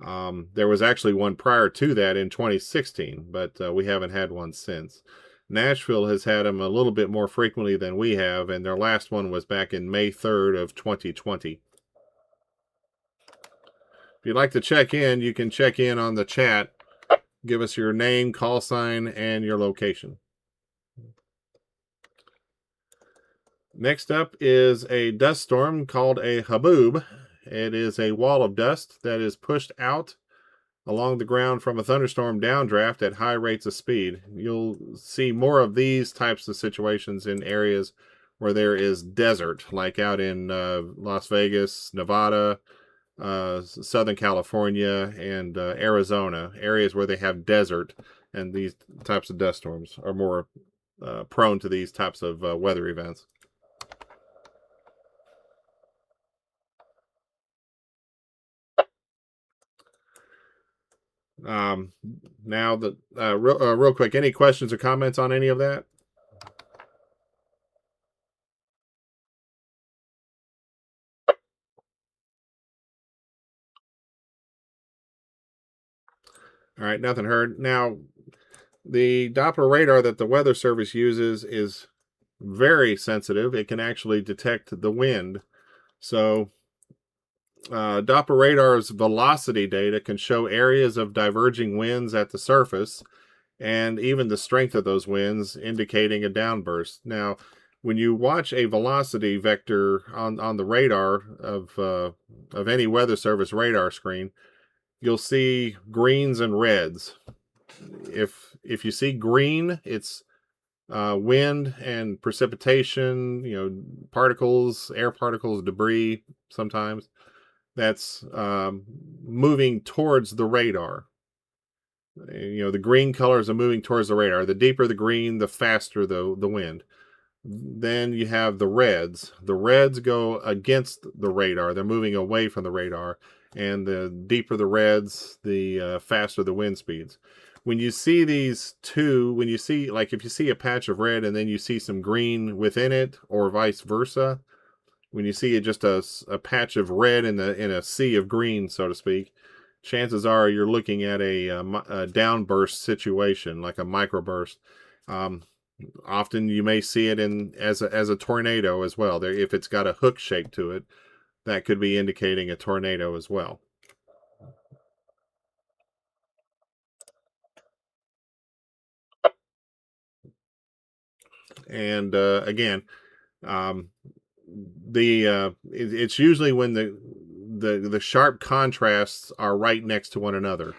There was actually one prior to that in 2016, but we haven't had one since. Nashville has had them a little bit more frequently than we have, and their last one was back in May 3rd of 2020. If you'd like to check in, you can check in on the chat. Give us your name, call sign, and your location. Next up is a dust storm called a haboob. It is a wall of dust that is pushed out along the ground from a thunderstorm downdraft at high rates of speed. You'll see more of these types of situations in areas where there is desert, like out in Las Vegas, Nevada, Southern California, and Arizona, areas where they have desert, and these types of dust storms are more prone to these types of weather events. Now, real quick, any questions or comments on any of that? All right, nothing heard. Now, the Doppler radar that the Weather Service uses is very sensitive. It can actually detect the wind. So, Doppler radar's velocity data can show areas of diverging winds at the surface and even the strength of those winds, indicating a downburst. Now, when you watch a velocity vector on the radar of any Weather Service radar screen, you'll see greens and reds. If you see green, it's wind and precipitation, particles, air particles, debris sometimes. That's moving towards the radar. The green colors are moving towards the radar. The deeper the green, the faster the wind. Then you have the reds. The reds go against the radar. They're moving away from the radar. And the deeper the reds, the faster the wind speeds. When you see these two, if you see a patch of red and then you see some green within it, or vice versa, when you see just a patch of red in a sea of green, so to speak, chances are you're looking at a downburst situation, like a microburst. Often you may see it as a tornado as well. If it's got a hook shape to it, that could be indicating a tornado as well. And again, it's usually when the sharp contrasts are right next to one another.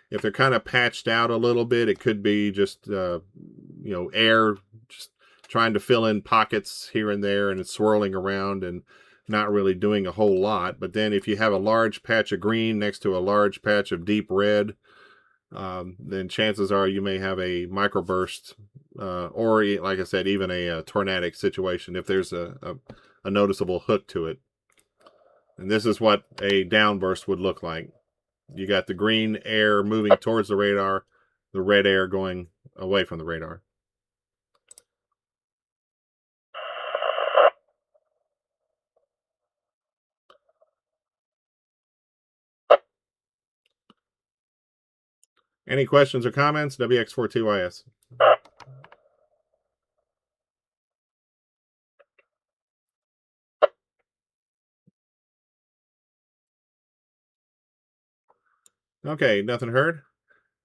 If they're kind of patched out a little bit, it could be just air just trying to fill in pockets here and there, and it's swirling around and not really doing a whole lot. But then if you have a large patch of green next to a large patch of deep red, then chances are you may have a microburst, or like I said, even a tornadic situation if there's a noticeable hook to it. And this is what a downburst would look like. You got the green air moving towards the radar, the red air going away from the radar. Any questions or comments? WX42YS. Okay, nothing heard.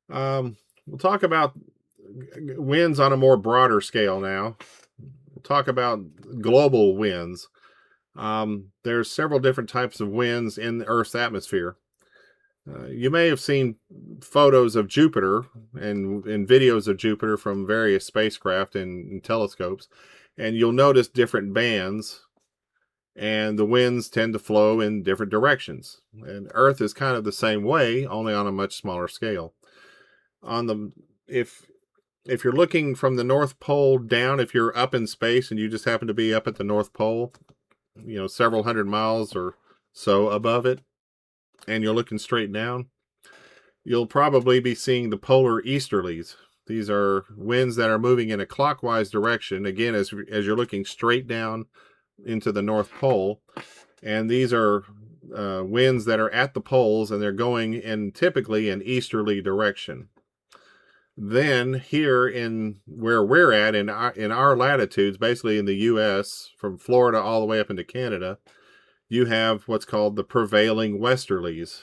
We'll talk about winds on a more broader scale now. We'll talk about global winds. There's several different types of winds in the Earth's atmosphere. You may have seen photos of Jupiter and videos of Jupiter from various spacecraft and telescopes, and you'll notice different bands, and the winds tend to flow in different directions. And Earth is kind of the same way, only on a much smaller scale. If if you're looking from the North Pole down, if you're up in space and you just happen to be up at the North Pole, you know, several hundred miles or so above it, and you're looking straight down, you'll probably be seeing the polar easterlies. These are winds that are moving in a clockwise direction, again, as you're looking straight down into the North Pole. And these are winds that are at the poles, and they're going in typically an easterly direction. Then here in where we're at in our latitudes, basically in the U.S., from Florida all the way up into Canada, you have what's called the prevailing westerlies.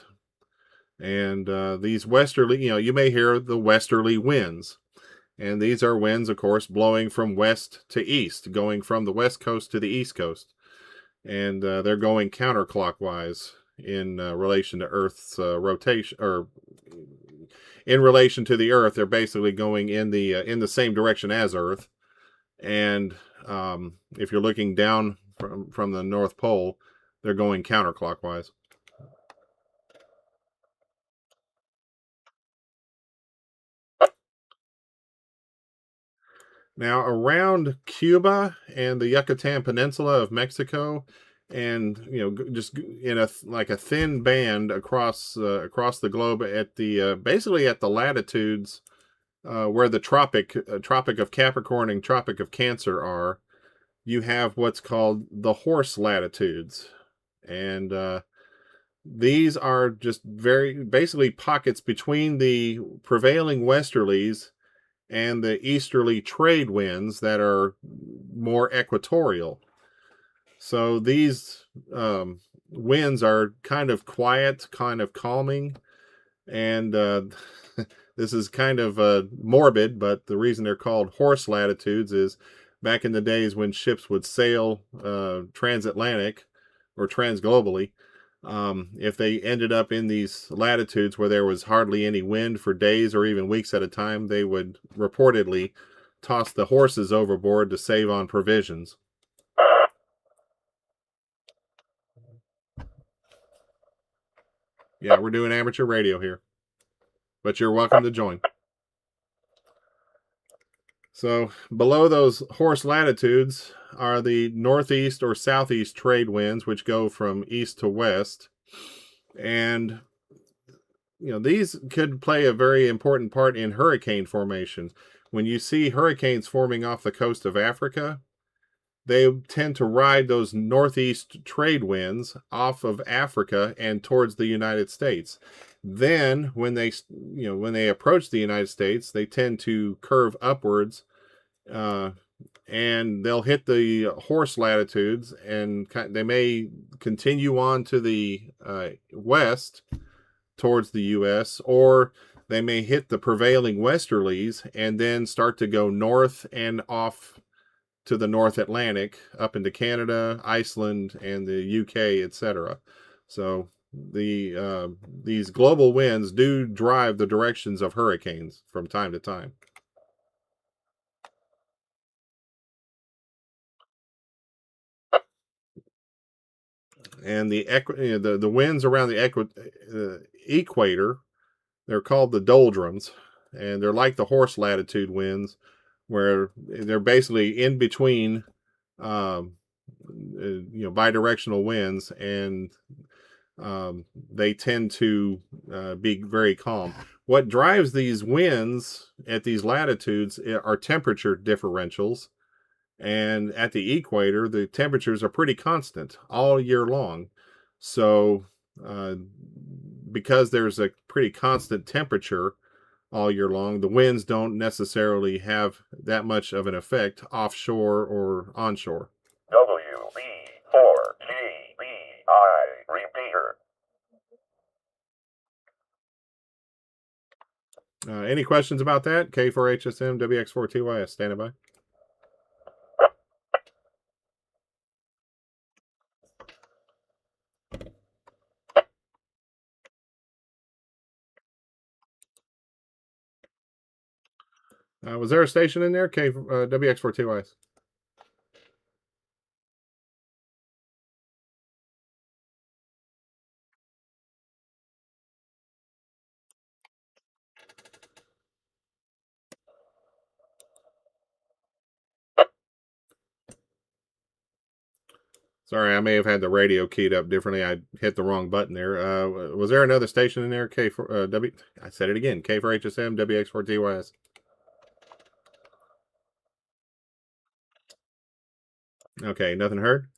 And these westerly, you may hear the westerly winds. And these are winds, of course, blowing from west to east, going from the west coast to the east coast. And they're going counterclockwise in relation to Earth's rotation, or in relation to the Earth. They're basically going in the same direction as Earth. And if you're looking down from the North Pole, they're going counterclockwise. Now, around Cuba and the Yucatan Peninsula of Mexico, and just in a thin band across the globe at the basically at the latitudes where the Tropic of Capricorn and Tropic of Cancer are, you have what's called the horse latitudes, and these are just very basically pockets between the prevailing westerlies and the easterly trade winds that are more equatorial. So these winds are kind of quiet, kind of calming, and this is kind of morbid, but the reason they're called horse latitudes is back in the days when ships would sail transatlantic or transglobally, if they ended up in these latitudes where there was hardly any wind for days or even weeks at a time, they would reportedly toss the horses overboard to save on provisions. Yeah, we're doing amateur radio here, but you're welcome to join. So below those horse latitudes are the northeast or southeast trade winds, which go from east to west. And these could play a very important part in hurricane formation. When you see hurricanes forming off the coast of Africa, they tend to ride those northeast trade winds off of Africa and towards the United States. Then when they approach the United States, they tend to curve upwards, and they'll hit the horse latitudes, and they may continue on to the west towards the U.S., or they may hit the prevailing westerlies and then start to go north and off to the North Atlantic, up into Canada, Iceland, and the UK, etc. So these global winds do drive the directions of hurricanes from time to time. And the winds around the equator, they're called the doldrums, and they're like the horse latitude winds, where they're basically in between, bidirectional winds, and they tend to be very calm. What drives these winds at these latitudes are temperature differentials, and at the equator, the temperatures are pretty constant all year long. So, because there's a pretty constant temperature all year long, the winds don't necessarily have that much of an effect offshore or onshore. WB4GBI repeater. Any questions about that? K4HSM, WX4TYS, standing by. Was there a station in there? WX4TYS. Sorry, I may have had the radio keyed up differently. I hit the wrong button there. Was there another station in there? K for W. I said it again. K for HSM, WX for TYS. Okay, nothing heard.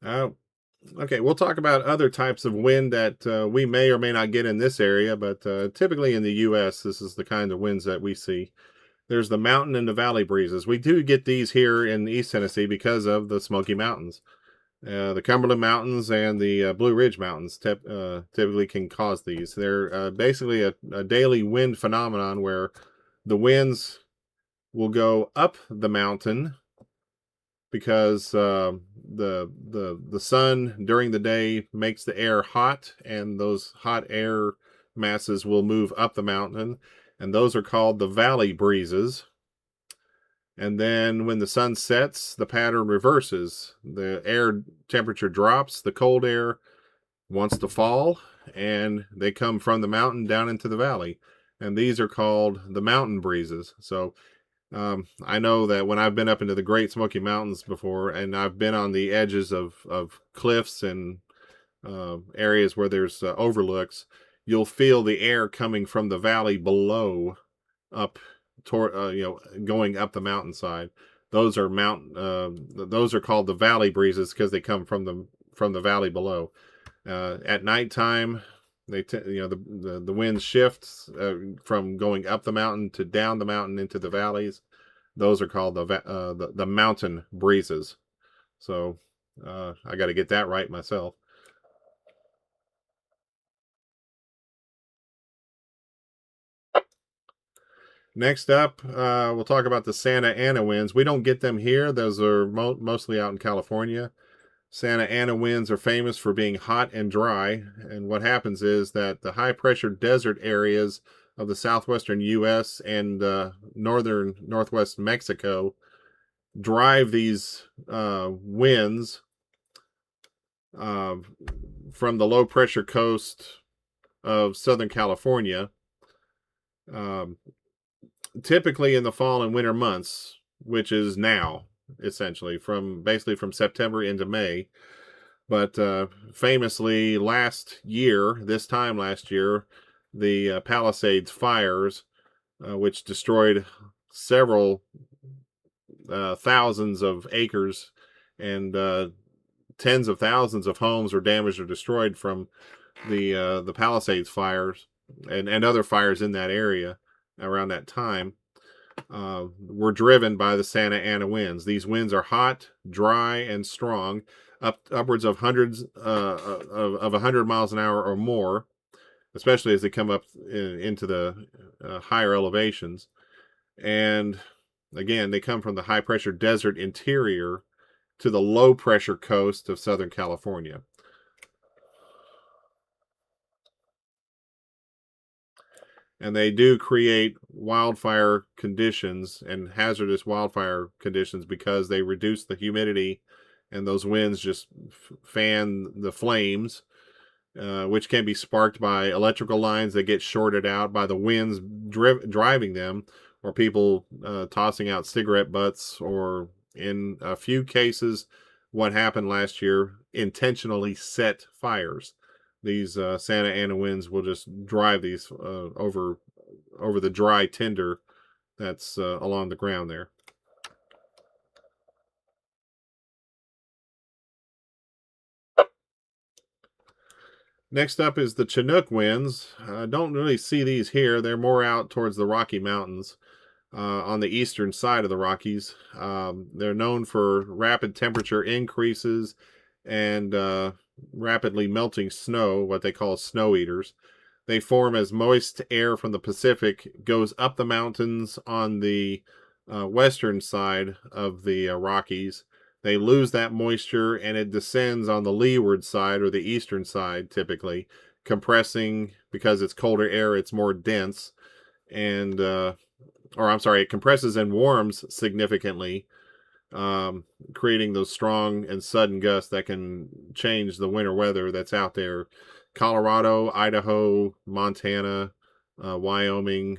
Okay, we'll talk about other types of wind that we may or may not get in this area, but typically in the U.S., this is the kind of winds that we see. There's the mountain and the valley breezes. We do get these here in East Tennessee because of the Smoky Mountains. The Cumberland Mountains and the Blue Ridge Mountains typically can cause these. They're basically a daily wind phenomenon where the winds will go up the mountain because the sun during the day makes the air hot, and those hot air masses will move up the mountain, and those are called the valley breezes. And then when the sun sets, the pattern reverses. The air temperature drops, the cold air wants to fall, and they come from the mountain down into the valley. And these are called the mountain breezes. So I know that when I've been up into the Great Smoky Mountains before, and I've been on the edges of cliffs and areas where there's overlooks, you'll feel the air coming from the valley below up toward going up the mountainside. Those are those are called the valley breezes because they come from the valley below. At nighttime, the wind shifts from going up the mountain to down the mountain into the valleys. Those are called the mountain breezes. So I got to get that right myself. Next up, we'll talk about the Santa Ana winds. We don't get them here. Those are mostly out in California. Santa Ana winds are famous for being hot and dry. And what happens is that the high-pressure desert areas of the southwestern U.S. and northwest Mexico drive these winds from the low-pressure coast of Southern California. Typically in the fall and winter months, which is now, essentially, basically from September into May. But famously this time last year, the Palisades fires, which destroyed several thousands of acres, and tens of thousands of homes were damaged or destroyed from the Palisades fires and other fires in that area around that time, were driven by the Santa Ana winds. These winds are hot, dry, and strong, upwards of hundreds of 100 miles an hour or more, especially as they come up into the higher elevations. And again, they come from the high-pressure desert interior to the low-pressure coast of Southern California. And they do create wildfire conditions and hazardous wildfire conditions because they reduce the humidity, and those winds just fan the flames, which can be sparked by electrical lines that get shorted out by the winds driving them, or people tossing out cigarette butts, or in a few cases, what happened last year, intentionally set fires. These Santa Ana winds will just drive these over the dry tinder that's along the ground there. Next up is the Chinook winds. I don't really see these here. They're more out towards the Rocky Mountains, on the eastern side of the Rockies. They're known for rapid temperature increases and rapidly melting snow, what they call snow eaters. They form as moist air from the Pacific goes up the mountains on the western side of the Rockies. They lose that moisture and it descends on the leeward side, or the eastern side typically, compressing. Because it's colder air, it's more dense, and it compresses and warms significantly, creating those strong and sudden gusts that can change the winter weather that's out there. Colorado, Idaho, Montana, Wyoming,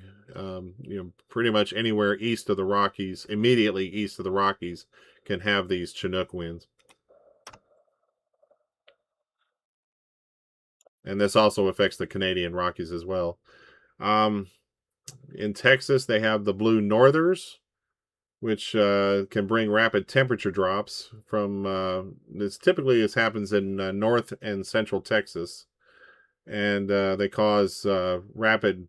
pretty much anywhere east of the Rockies, immediately east of the Rockies, can have these Chinook winds. And this also affects the Canadian Rockies as well. In Texas, they have the blue northers, which can bring rapid temperature drops from, this happens in north and central Texas. And they cause rapid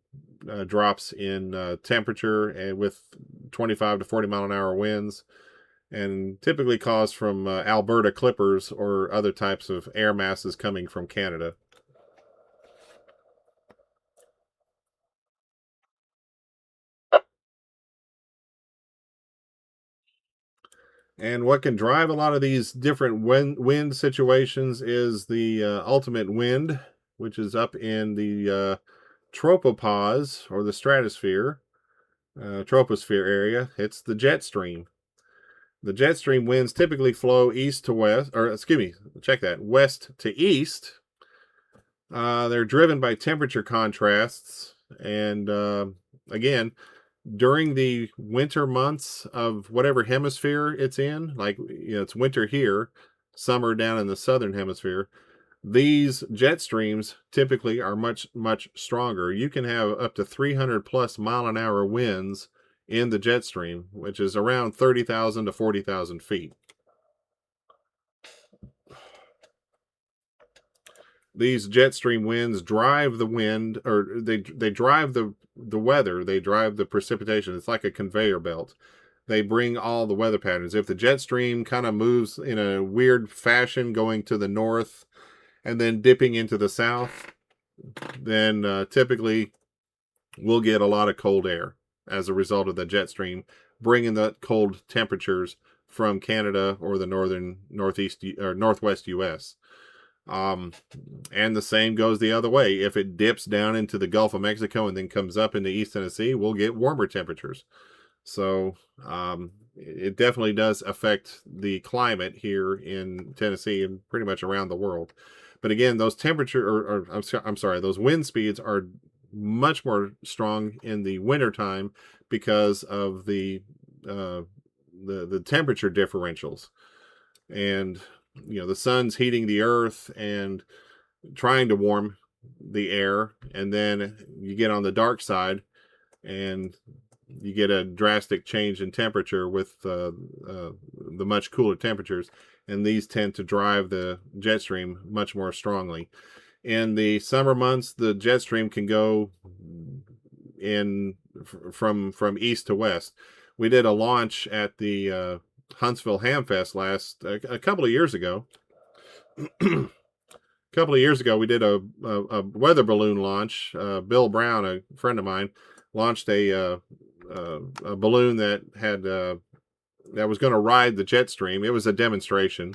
drops in temperature and with 25 to 40 mile an hour winds, and typically caused from Alberta clippers or other types of air masses coming from Canada. And what can drive a lot of these different wind situations is the ultimate wind, which is up in the tropopause, or the stratosphere, troposphere area. It's the jet stream. The jet stream winds typically flow east to west, or excuse me, check that, west to east. They're driven by temperature contrasts, and again, during the winter months of whatever hemisphere it's in, like, it's winter here, summer down in the southern hemisphere, these jet streams typically are much, much stronger. You can have up to 300 plus mile an hour winds in the jet stream, which is around 30,000 to 40,000 feet. These jet stream winds drive the wind, or they drive the weather, they drive the precipitation. It's like a conveyor belt. They bring all the weather patterns. If the jet stream kind of moves in a weird fashion, going to the north and then dipping into the south, then typically we'll get a lot of cold air as a result of the jet stream bringing the cold temperatures from Canada or the northeast or northwest U.S. And the same goes the other way. If it dips down into the Gulf of Mexico and then comes up into East Tennessee, we'll get warmer temperatures. So it definitely does affect the climate here in Tennessee and pretty much around the world. But again, those those wind speeds are much more strong in the wintertime because of the temperature differentials. And the sun's heating the earth and trying to warm the air, and then you get on the dark side and you get a drastic change in temperature with the much cooler temperatures, and these tend to drive the jet stream much more strongly. In the summer months, the jet stream can go in from east to west. We did a launch at the Huntsville Hamfest a couple of years ago. A couple of years ago, we did a weather balloon launch. Bill Brown, a friend of mine, launched a balloon that was going to ride the jet stream. It was a demonstration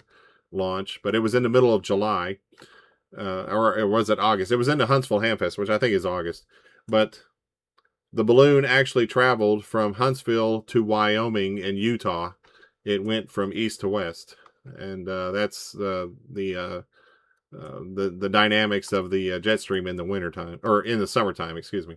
launch, but it was in the middle of July, or was it August? It was in the Huntsville Hamfest, which I think is August. But the balloon actually traveled from Huntsville to Wyoming and Utah. It went from east to west, and that's the dynamics of the jet stream in the wintertime, or in the summertime, excuse me.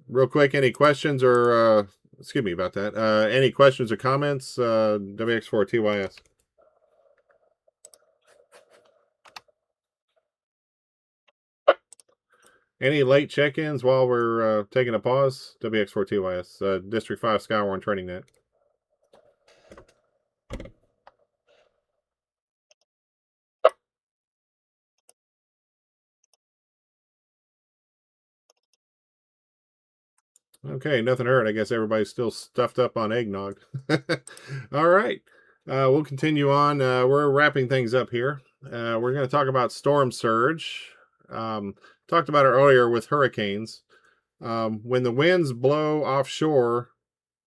Real quick, any questions or excuse me about that? Any questions or comments? WX4TYS. Any late check-ins while we're taking a pause? WX4TYS, District 5 SKYWARN Training Net. Okay, nothing heard. I guess everybody's still stuffed up on eggnog. All right, we'll continue on. We're wrapping things up here. We're going to talk about storm surge. Talked about it earlier with hurricanes. When the winds blow offshore,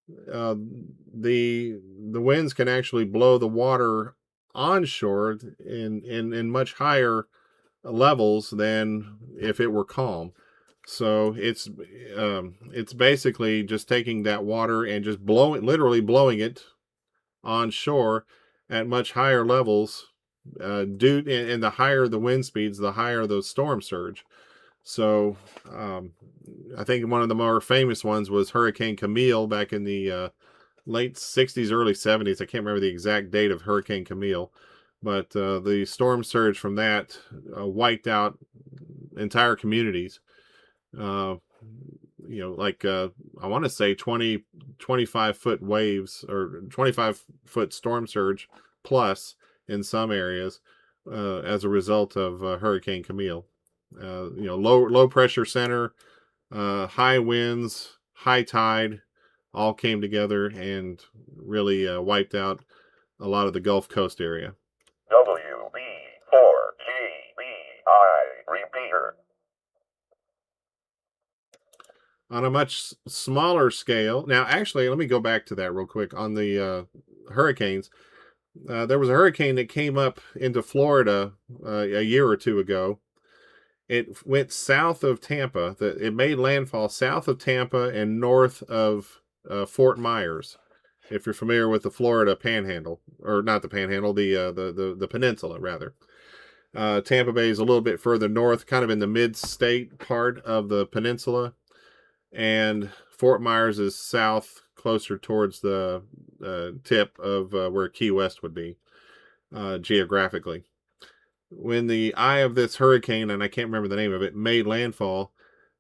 the winds can actually blow the water onshore in much higher levels than if it were calm. So it's basically just taking that water and just literally blowing it on shore at much higher levels. And the higher the wind speeds, the higher the storm surge. So I think one of the more famous ones was Hurricane Camille back in the late 60s, early 70s. I can't remember the exact date of Hurricane Camille, but the storm surge from that wiped out entire communities. Like I want to say 25-foot waves or 25-foot storm surge plus in some areas as a result of Hurricane Camille. Low pressure center, high winds, high tide, all came together and really wiped out a lot of the Gulf Coast area. WB4GBI repeater. On a much smaller scale, now actually, let me go back to that real quick. On the hurricanes, there was a hurricane that came up into Florida a year or two ago. It went south of Tampa. It made landfall south of Tampa and north of Fort Myers. If you're familiar with the Florida Panhandle, or not the Panhandle, the peninsula rather. Tampa Bay is a little bit further north, kind of in the mid-state part of the peninsula, and Fort Myers is south, closer towards the tip of where Key West would be geographically. When the eye of this hurricane, and I can't remember the name of it, made landfall.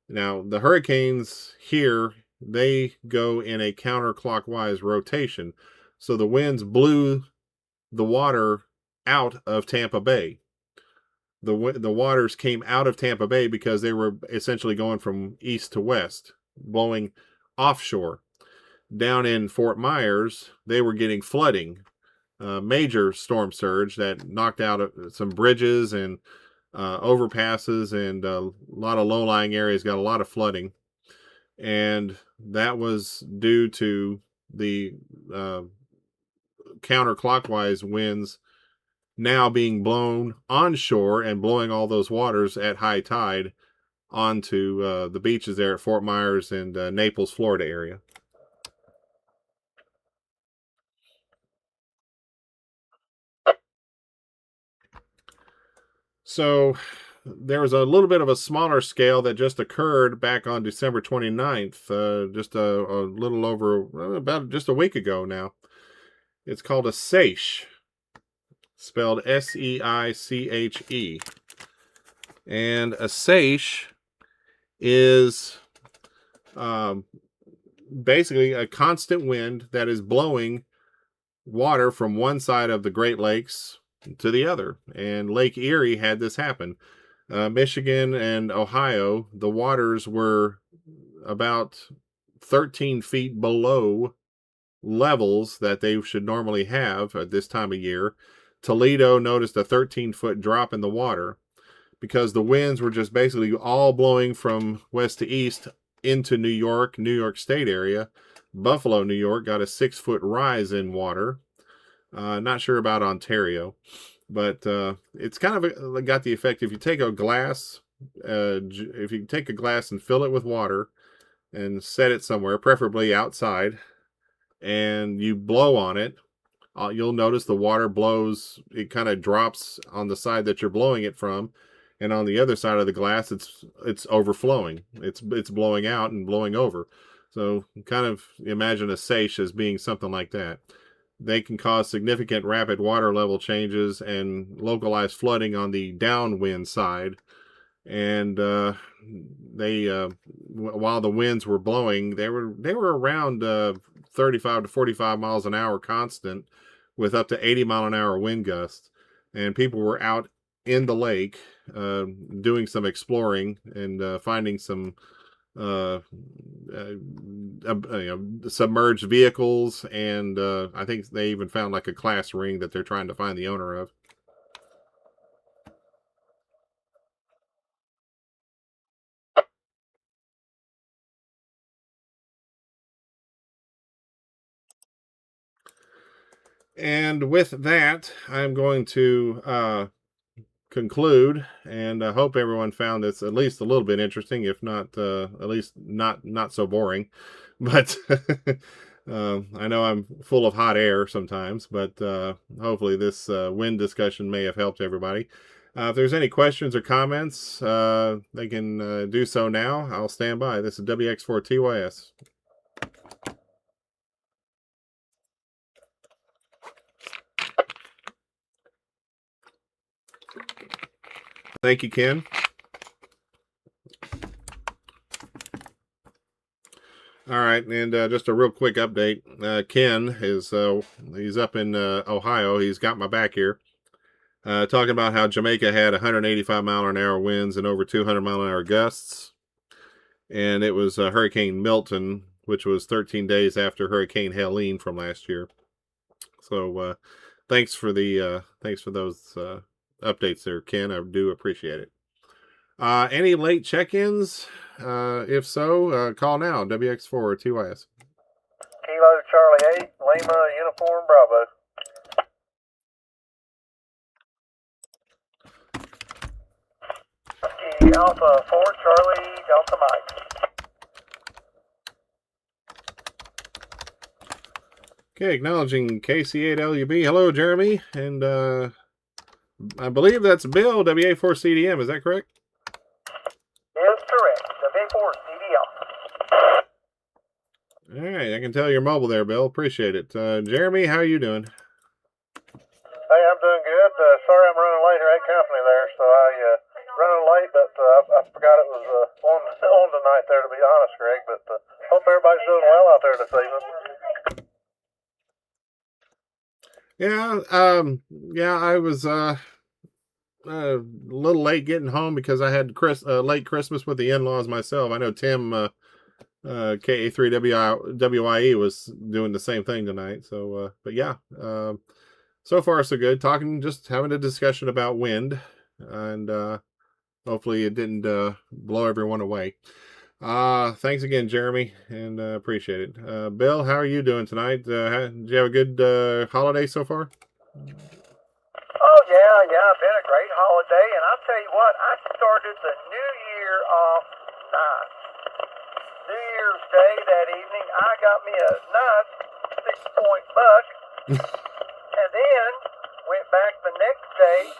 Now, the hurricanes here, they go in a counterclockwise rotation. So the winds blew the water out of Tampa Bay. The waters came out of Tampa Bay because they were essentially going from east to west, blowing offshore. Down in Fort Myers, they were getting flooding. Major storm surge that knocked out some bridges and overpasses, and a lot of low-lying areas got a lot of flooding. And that was due to the counterclockwise winds now being blown onshore and blowing all those waters at high tide onto the beaches there at Fort Myers and Naples, Florida area. So there was a little bit of a smaller scale that just occurred back on December 29th, just a little over, about just a week ago now. It's called a Seiche, spelled Seiche. And a Seiche is basically a constant wind that is blowing water from one side of the Great Lakes to the other. And Lake Erie had this happen. Michigan and Ohio, the waters were about 13 feet below levels that they should normally have at this time of year. Toledo noticed a 13-foot drop in the water because the winds were just basically all blowing from west to east into New York State area. Buffalo, New York got a 6-foot rise in water. Not sure about Ontario, but it's kind of got the effect. If you take a glass, and fill it with water and set it somewhere, preferably outside, and you blow on it, you'll notice the water blows. It kind of drops on the side that you're blowing it from, and on the other side of the glass, it's overflowing. It's blowing out and blowing over. So kind of imagine a Seiche as being something like that. They can cause significant rapid water level changes and localized flooding on the downwind side. And while the winds were blowing, they were around 35 to 45 miles an hour constant, with up to 80 mile an hour wind gusts. And people were out in the lake doing some exploring and finding some submerged vehicles, and I think they even found like a class ring that they're trying to find the owner of. And with that, I'm going to conclude, and I hope everyone found this at least a little bit interesting, if not at least not so boring. But I know I'm full of hot air sometimes, but hopefully this wind discussion may have helped everybody. If there's any questions or comments, they can do so now. I'll stand by. This is WX4TYS. Thank you, Ken. All right, and just a real quick update. Ken is he's up in Ohio. He's got my back here. Talking about how Jamaica had 185 mile an hour winds and over 200 mile an hour gusts. And it was Hurricane Milton, which was 13 days after Hurricane Helene from last year. So thanks for those updates there, Ken. I do appreciate it. Any late check-ins? If so, call now. WX4 TYS. Kilo Charlie 8, Lima Uniform Bravo. Alpha 4 Charlie Delta Mike. Okay, acknowledging KC8LUB. Hello, Jeremy. And I believe that's Bill, WA4CDM. Is that correct? Is correct. WA4 CDL. All right, I can tell you're mobile there, Bill. Appreciate it. Jeremy, how are you doing? Hey, I'm doing good. Sorry I'm running late here at company there, so I running late, but I forgot it was on tonight there, to be honest, Greg. But hope everybody's doing well out there this evening. Yeah, I was a little late getting home because I had late Christmas with the in-laws myself. I know Tim KA3WIE was doing the same thing tonight. So, but yeah, so far so good. Just having a discussion about wind, and hopefully it didn't blow everyone away. Thanks again, Jeremy, and appreciate it. Bill, how are you doing tonight? Did you have a good holiday so far? Oh, yeah, been a great holiday, and I'll tell you what, I started the new year off nice. New Year's Day that evening, I got me a nice 6-point buck, and then went back the next day,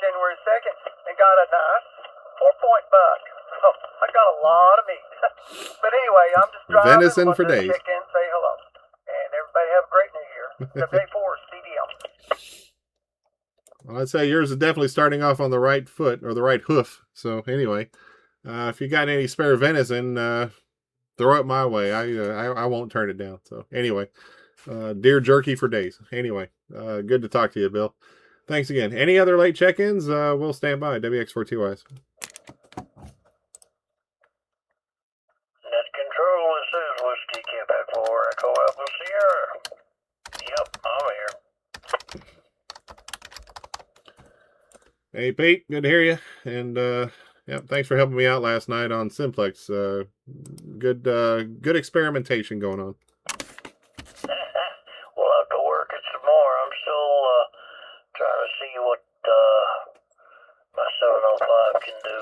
January 2nd, and got a nice 4-point buck. So I got a lot of meat. But anyway, I'm just driving. Venison for days. Check in, say hello, and everybody have a great New Year. WA4 CDL. Well, I'd say yours is definitely starting off on the right foot or the right hoof. So anyway, if you got any spare venison, throw it my way. I won't turn it down. So anyway, deer jerky for days. Anyway, good to talk to you, Bill. Thanks again. Any other late check-ins? We'll stand by. WX4TYS. Net control, this is Whiskey Quebec 4 Echo Alpha Sierra. Yep, I'm here. Hey, Pete. Good to hear you. And yeah, thanks for helping me out last night on Simplex. Good experimentation going on. We'll have to work it some more. I'm still trying to see what my 705 can do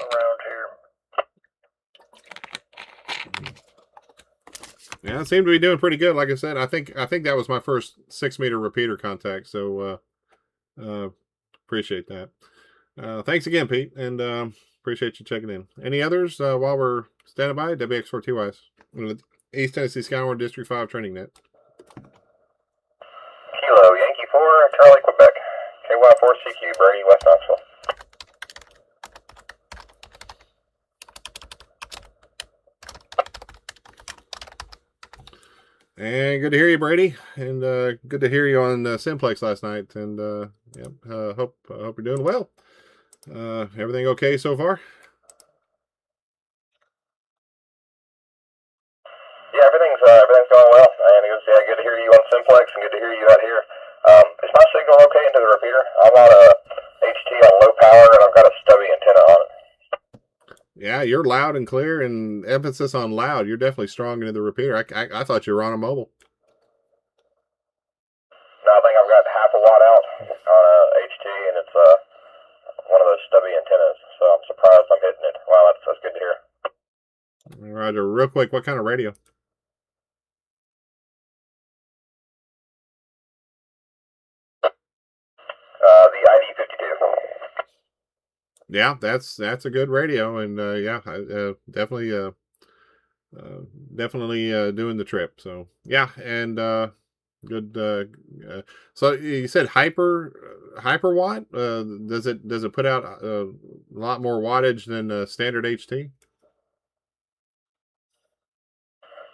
around here. Yeah, it seemed to be doing pretty good. Like I said, I think that was my first 6-meter repeater contact. So appreciate that. Thanks again, Pete, and appreciate you checking in. Any others while we're standing by? WX4TYS, East Tennessee SKYWARN District 5 Training Net. Kilo Yankee 4 Charlie Quebec KY4CQ Brady West Knoxville. And good to hear you, Brady, and good to hear you on Simplex last night. And yep, hope you're doing well. Everything okay so far? Yeah, everything's going well. And it was good to hear you on Simplex and good to hear you out here. Is my signal okay into the repeater? I'm on a HT on low power and I've got a stubby antenna on it. Yeah, you're loud and clear, and emphasis on loud. You're definitely strong into the repeater. I thought you were on a mobile. No, I think I've got half a watt out on a HT, and it's Roger. Real quick, what kind of radio? The ID52. Yeah, that's a good radio, and yeah, definitely doing the trip. So yeah, and good. So you said hyper watt. Does it put out a lot more wattage than standard HT?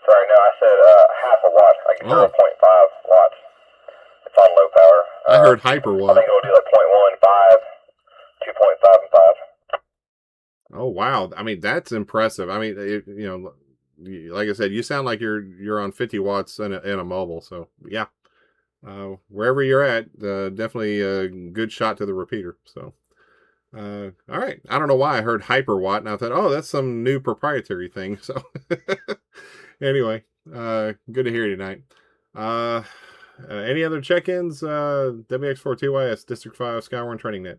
Sorry, no, I said half a watt, like 0.5 watts. It's on low power. I heard hyper I watt. think it'll do like 0.15, 2.5, and 5. Oh wow! I mean, that's impressive. I mean, you know, like I said, you sound like you're on 50 watts in a mobile. So yeah, wherever you're at, definitely a good shot to the repeater. So all right, I don't know why I heard hyper watt, and I thought, oh, that's some new proprietary thing. So anyway, good to hear you tonight. Any other check-ins? WX4TYS District 5 SKYWARN Training Net.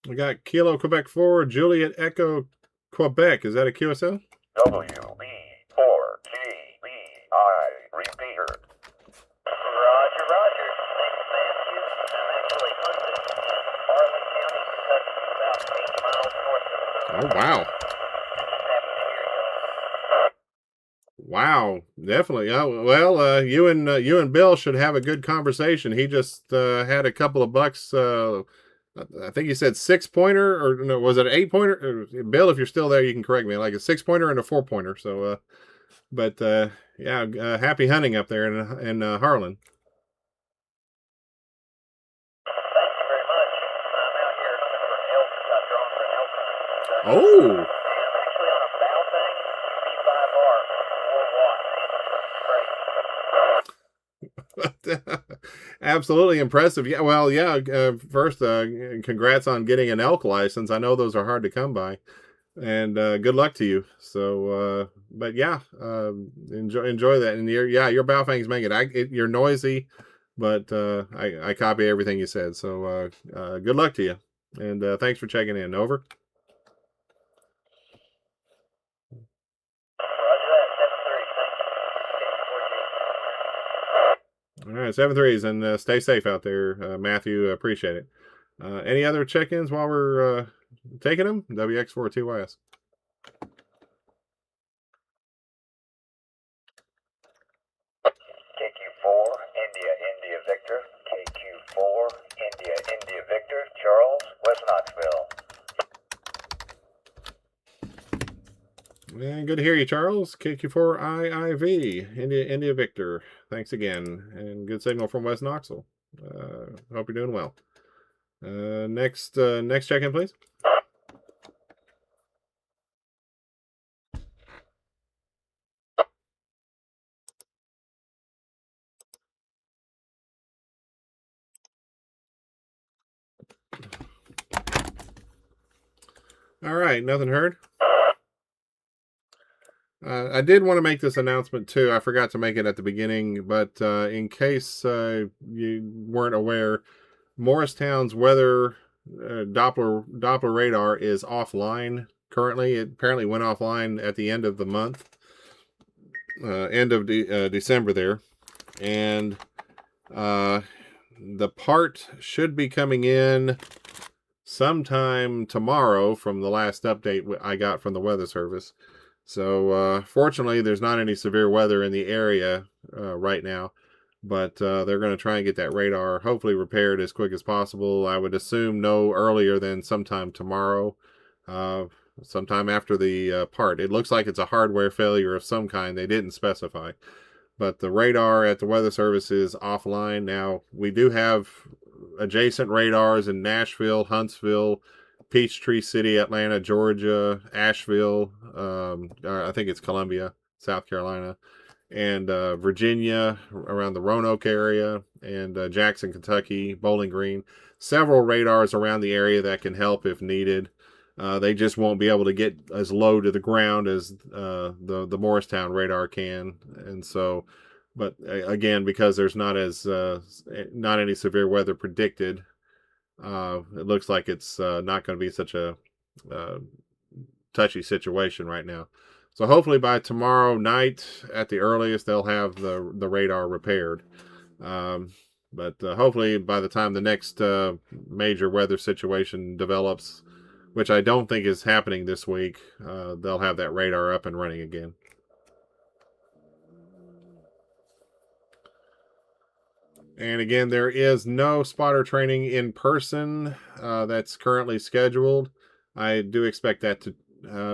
We got Kilo Quebec 4, Juliet Echo Quebec. Is that a QSL? WB4GBI repeater. Roger, Roger. Thanks, Matthew. I'm actually hunting in Harlan County, Kentucky, about 80 miles north of Oh wow. Happy to hear you. Wow, definitely. Oh, well, you and Bill should have a good conversation. He just had a couple of bucks. I think he said 6-pointer, or no, was it 8-pointer? Bill, if you're still there, you can correct me. Like a 6-pointer and a 4-pointer. So, but yeah, happy hunting up there in Harlan. Thank you very much. I'm out here hunting for elk. Got drawn for an elk hunt. Oh. And I'm actually on a bow thing, UB5R, 4 watts. Great. Absolutely impressive. Yeah, well, yeah. First, congrats on getting an elk license. I know those are hard to come by, and good luck to you. So, but yeah, enjoy that. And your Baofangs make it. You're noisy, but I copy everything you said. So, good luck to you, and thanks for checking in. Over. All right, 7-3s, and stay safe out there, Matthew. Appreciate it. Any other check-ins while we're taking them? WX4TYS. KQ4, India Victor. KQ4, India Victor. Charles, West Knoxville. And good to hear you, Charles. KQ4IIV, India Victor. Thanks again, and good signal from West Knoxville. Hope you're doing well. Next check-in, please. All right, nothing heard. I did want to make this announcement too. I forgot to make it at the beginning, but in case you weren't aware, Morristown's weather Doppler radar is offline currently. It apparently went offline at the end of the month, end of December there, and the part should be coming in sometime tomorrow from the last update I got from the Weather Service. So fortunately, there's not any severe weather in the area right now, but they're going to try and get that radar hopefully repaired as quick as possible. I would assume no earlier than sometime tomorrow, sometime after the part. It looks like it's a hardware failure of some kind. They didn't specify, but the radar at the Weather Service is offline. Now, we do have adjacent radars in Nashville, Huntsville, Peachtree City, Atlanta, Georgia, Asheville, I think it's Columbia, South Carolina, and Virginia, around the Roanoke area, and Jackson, Kentucky, Bowling Green. several radars around the area that can help if needed. They just won't be able to get as low to the ground as the Morristown radar can, and so. But again, because there's not any severe weather predicted, it looks like it's not going to be such a touchy situation right now. So hopefully by tomorrow night at the earliest, they'll have the radar repaired. But hopefully by the time the next major weather situation develops, which I don't think is happening this week, they'll have that radar up and running again. And again, there is no spotter training in person that's currently scheduled. I do expect that to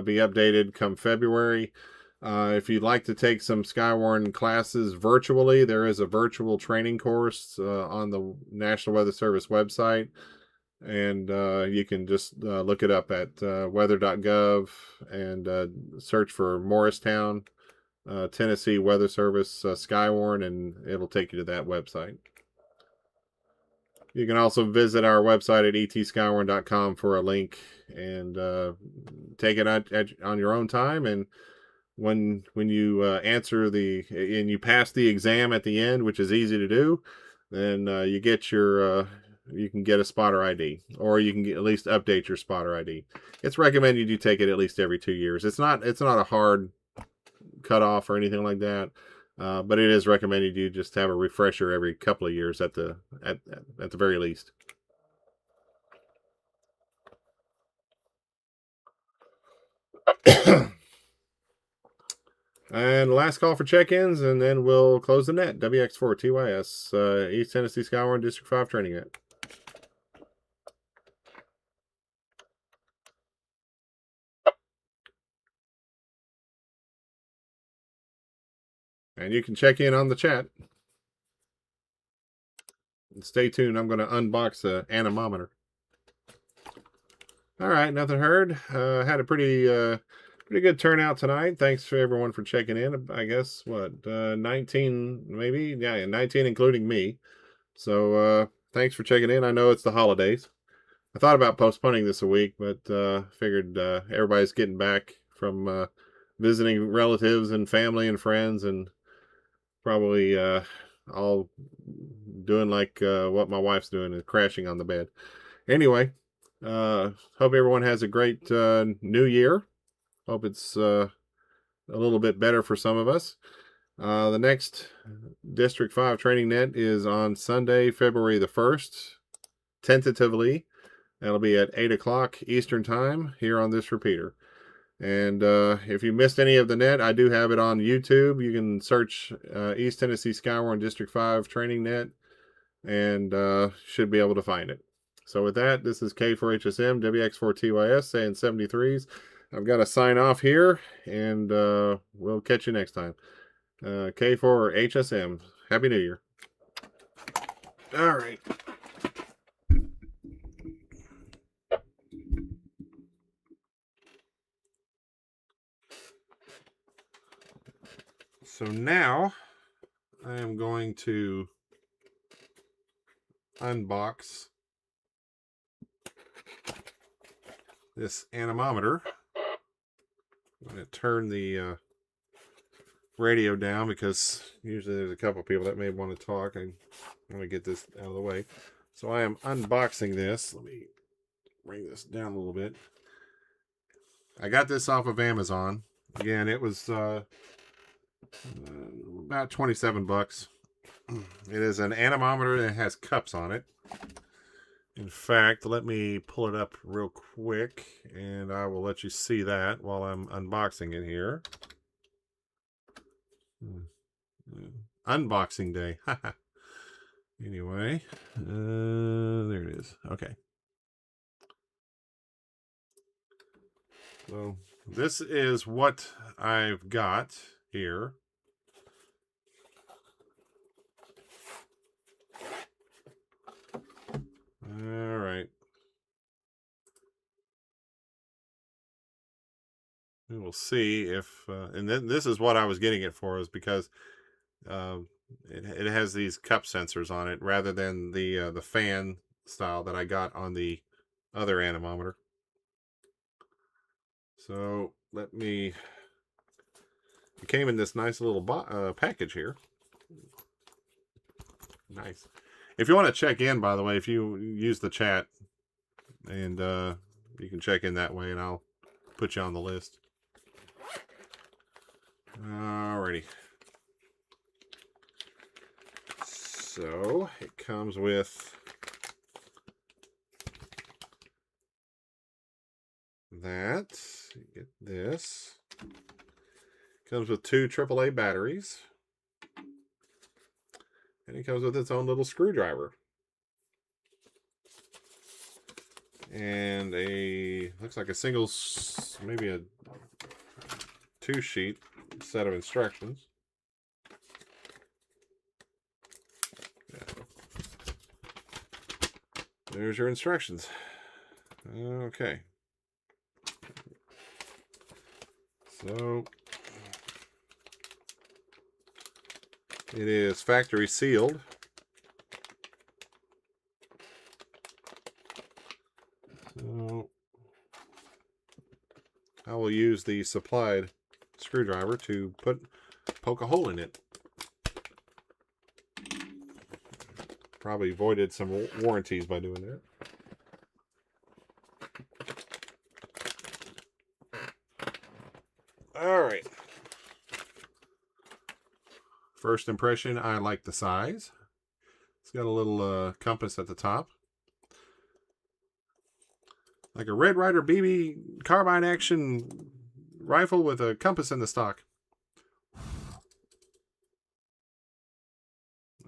be updated come February. If you'd like to take some SKYWARN classes virtually, there is a virtual training course on the National Weather Service website. And you can just look it up at weather.gov and search for Morristown, Tennessee Weather Service SKYWARN, and it'll take you to that website. You can also visit our website at etskywarn.com for a link and take it on your own time. And when you answer and you pass the exam at the end, which is easy to do, then you get you can get a spotter ID, or you can at least update your spotter ID. It's recommended you take it at least every 2 years. It's not a hard cutoff or anything like that. But it is recommended you just have a refresher every couple of years at the very least. And last call for check-ins, and then we'll close the net. WX4TYS, East Tennessee SKYWARN District 5 Training Net. And you can check in on the chat. And stay tuned. I'm going to unbox the anemometer. All right, nothing heard. Had a pretty good turnout tonight. Thanks for everyone for checking in. I guess, 19 maybe? Yeah, 19 including me. So thanks for checking in. I know it's the holidays. I thought about postponing this a week, but figured everybody's getting back from visiting relatives and family and friends, and probably all doing like what my wife's doing, is crashing on the bed. Anyway, hope everyone has a great new year. Hope it's a little bit better for some of us. The next District 5 Training Net is on Sunday, February the 1st, tentatively. That'll be at 8 o'clock Eastern Time here on this repeater. And if you missed any of the net, I do have it on YouTube. You can search East Tennessee SKYWARN District 5 Training Net and should be able to find it. So with that, this is K4HSM, WX4TYS, saying 73s. I've got to sign off here, and we'll catch you next time. K4HSM. Happy New Year. All right. So now I am going to unbox this anemometer. I'm going to turn the radio down because usually there's a couple of people that may want to talk. I want to get this out of the way. So I am unboxing this. Let me bring this down a little bit. I got this off of Amazon. Again, it was about 27 bucks. It is an anemometer that has cups on it. In fact, let me pull it up real quick, and I will let you see that while I'm unboxing it here. Unboxing day. Anyway, there it is. Okay. So this is what I've got here. All right. We will see if, and then this is what I was getting it for, is because it has these cup sensors on it rather than the fan style that I got on the other anemometer. So let me, it came in this nice little package here. Nice. If you want to check in, by the way, if you use the chat, and you can check in that way, and I'll put you on the list. Alrighty. So it comes with that. You get this. Comes with 2 AAA batteries. And it comes with its own little screwdriver. And looks like a single, maybe a 2-sheet set of instructions. There's your instructions. Okay. So it is factory sealed. So I will use the supplied screwdriver to poke a hole in it. Probably voided some warranties by doing that. All right. First impression, I like the size. It's got a little compass at the top. Like a Red Ryder BB carbine action rifle with a compass in the stock.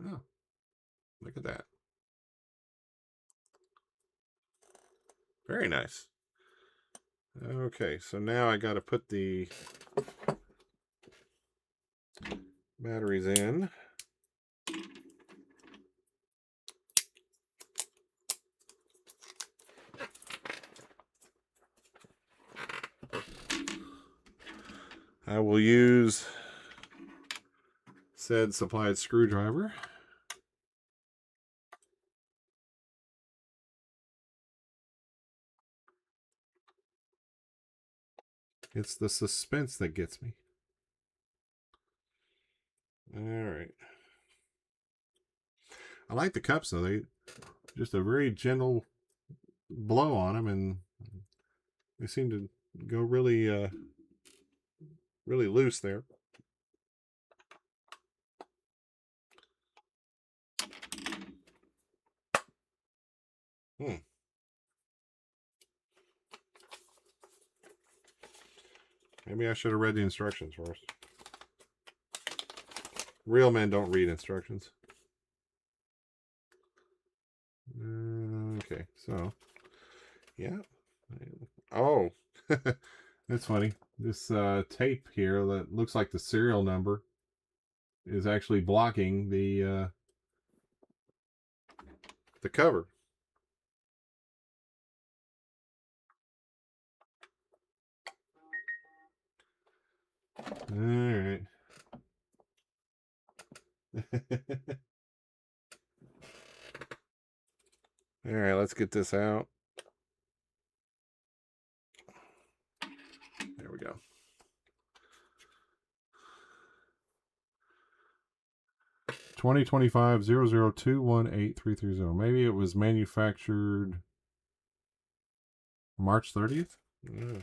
Oh, look at that. Very nice. Okay, so now I got to put the batteries in. I will use said supplied screwdriver. It's the suspense that gets me. All right. I like the cups though. They just a very gentle blow on them, and they seem to go really, really loose there. Maybe I should have read the instructions first. Real men don't read instructions. Okay, so yeah. Oh, that's funny. This tape here that looks like the serial number is actually blocking the cover. All right. All right, let's get this out. There we go. $2025-00218330. Maybe it was manufactured March 30th. Yeah.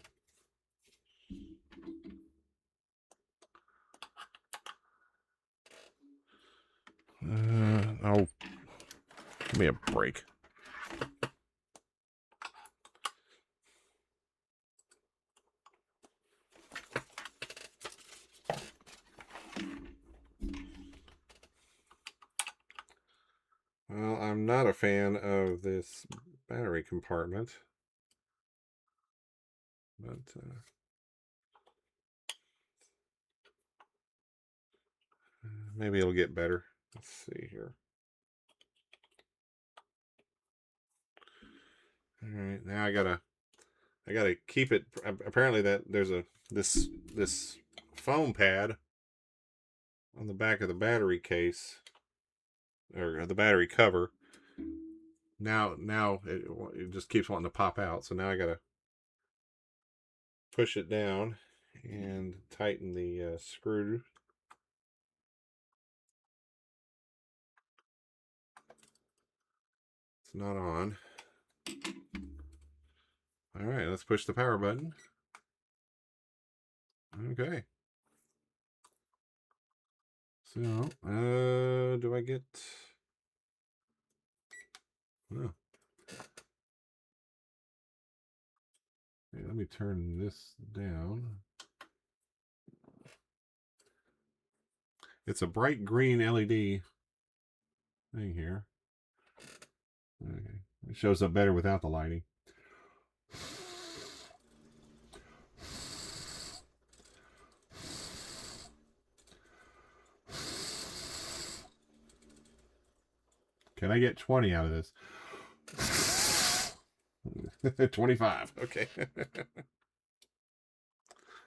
Oh, give me a break. Well, I'm not a fan of this battery compartment, but maybe it'll get better. Let's see here. All right, now I gotta keep it. Apparently, that there's this foam pad on the back of the battery case, or the battery cover, now it just keeps wanting to pop out. So now I gotta push it down and tighten the screw. It's not on. All right, let's push the power button. Okay. So, do I get... Oh. Okay, let me turn this down. It's a bright green LED thing here. Okay. It shows up better without the lighting. Can I get 20 out of this? 25. Okay.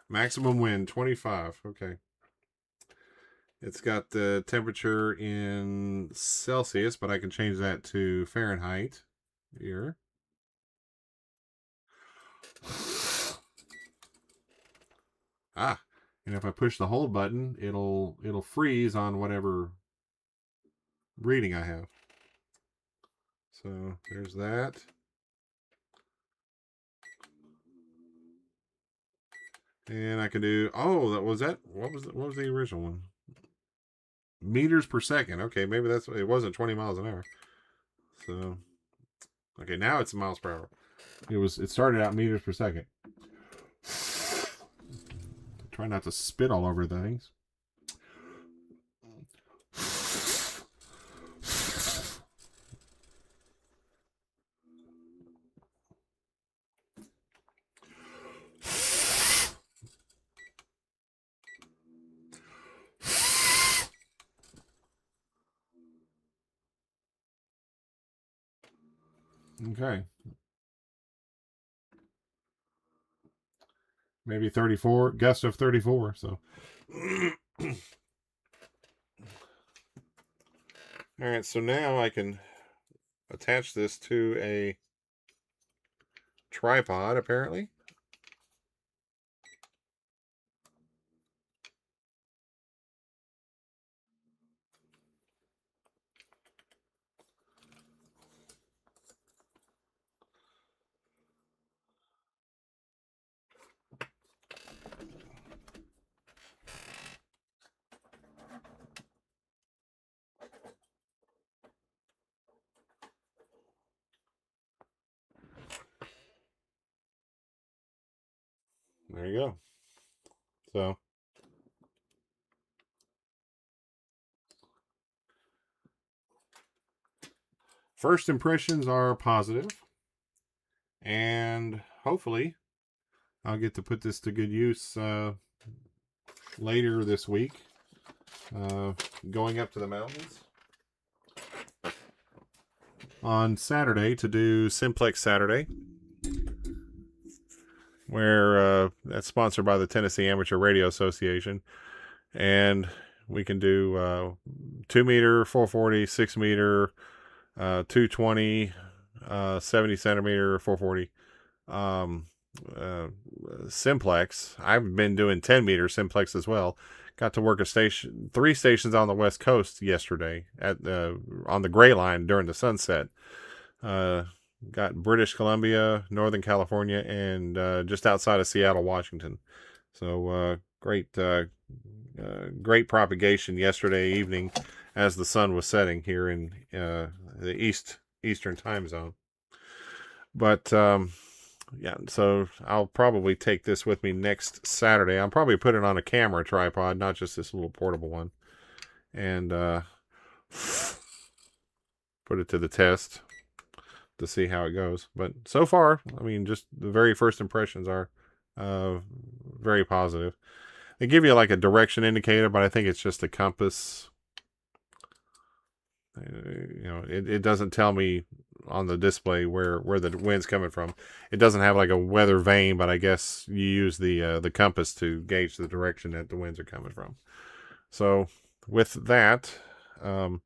Maximum wind, 25. Okay. It's got the temperature in Celsius, but I can change that to Fahrenheit here. Ah, and if I push the hold button, it'll freeze on whatever reading I have. So there's that. And I can do, oh, what was the original one? Meters per second. Okay, maybe that's, it wasn't 20 miles an hour. So, okay, now it's miles per hour. It started out meters per second. Try not to spit all over the things. Okay. Maybe 34, gust of 34, so. All right, so now I can attach this to a tripod, apparently. There you go. So, first impressions are positive, and hopefully I'll get to put this to good use later this week, going up to the mountains on Saturday to do Simplex Saturday, where that's sponsored by the Tennessee Amateur Radio Association, and we can do 2 meter, 440, 6 meter, 220, 70 centimeter, 440 simplex. I've been doing 10 meter simplex as well. Got to work 3 stations on the West Coast yesterday at on the Gray Line during the sunset. Got British Columbia, Northern California, and just outside of Seattle, Washington. So great propagation yesterday evening as the sun was setting here in the Eastern time zone. But yeah, so I'll probably take this with me next Saturday. I'll probably put it on a camera tripod, not just this little portable one, and put it to the test to see how it goes. But so far, I mean, just the very first impressions are very positive. They give you like a direction indicator, but I think it's just a compass. You know, it doesn't tell me on the display where the wind's coming from. It doesn't have like a weather vane, but I guess you use the compass to gauge the direction that the winds are coming from. So with that, I'll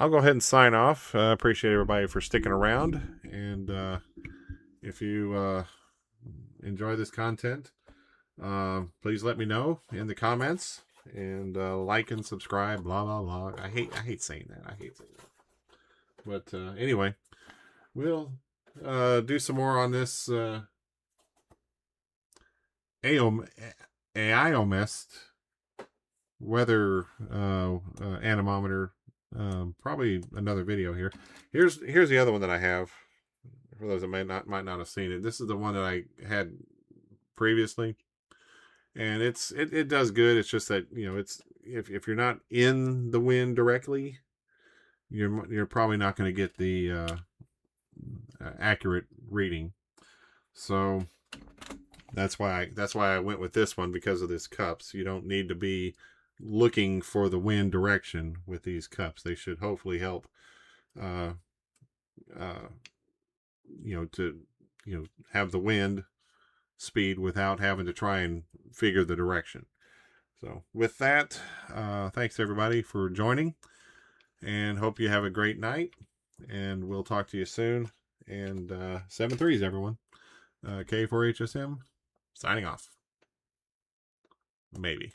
I'll go ahead and sign off. Appreciate everybody for sticking around. And if you enjoy this content, please let me know in the comments. And like and subscribe, blah, blah, blah. I hate saying that. I hate saying that. But anyway, we'll do some more on this AIOMEST weather anemometer. Probably another video here. Here's the other one that I have. For those that might not have seen it, this is the one that I had previously, and it does good. It's just that, you know, it's if you're not in the wind directly, you're probably not going to get the accurate reading. So that's why I went with this one, because of this cups. You don't need to be looking for the wind direction with these cups. They should hopefully help to have the wind speed without having to try and figure the direction. So with that, thanks everybody for joining, and hope you have a great night, and we'll talk to you soon. And 7-3s everyone. K4HSM signing off. Maybe.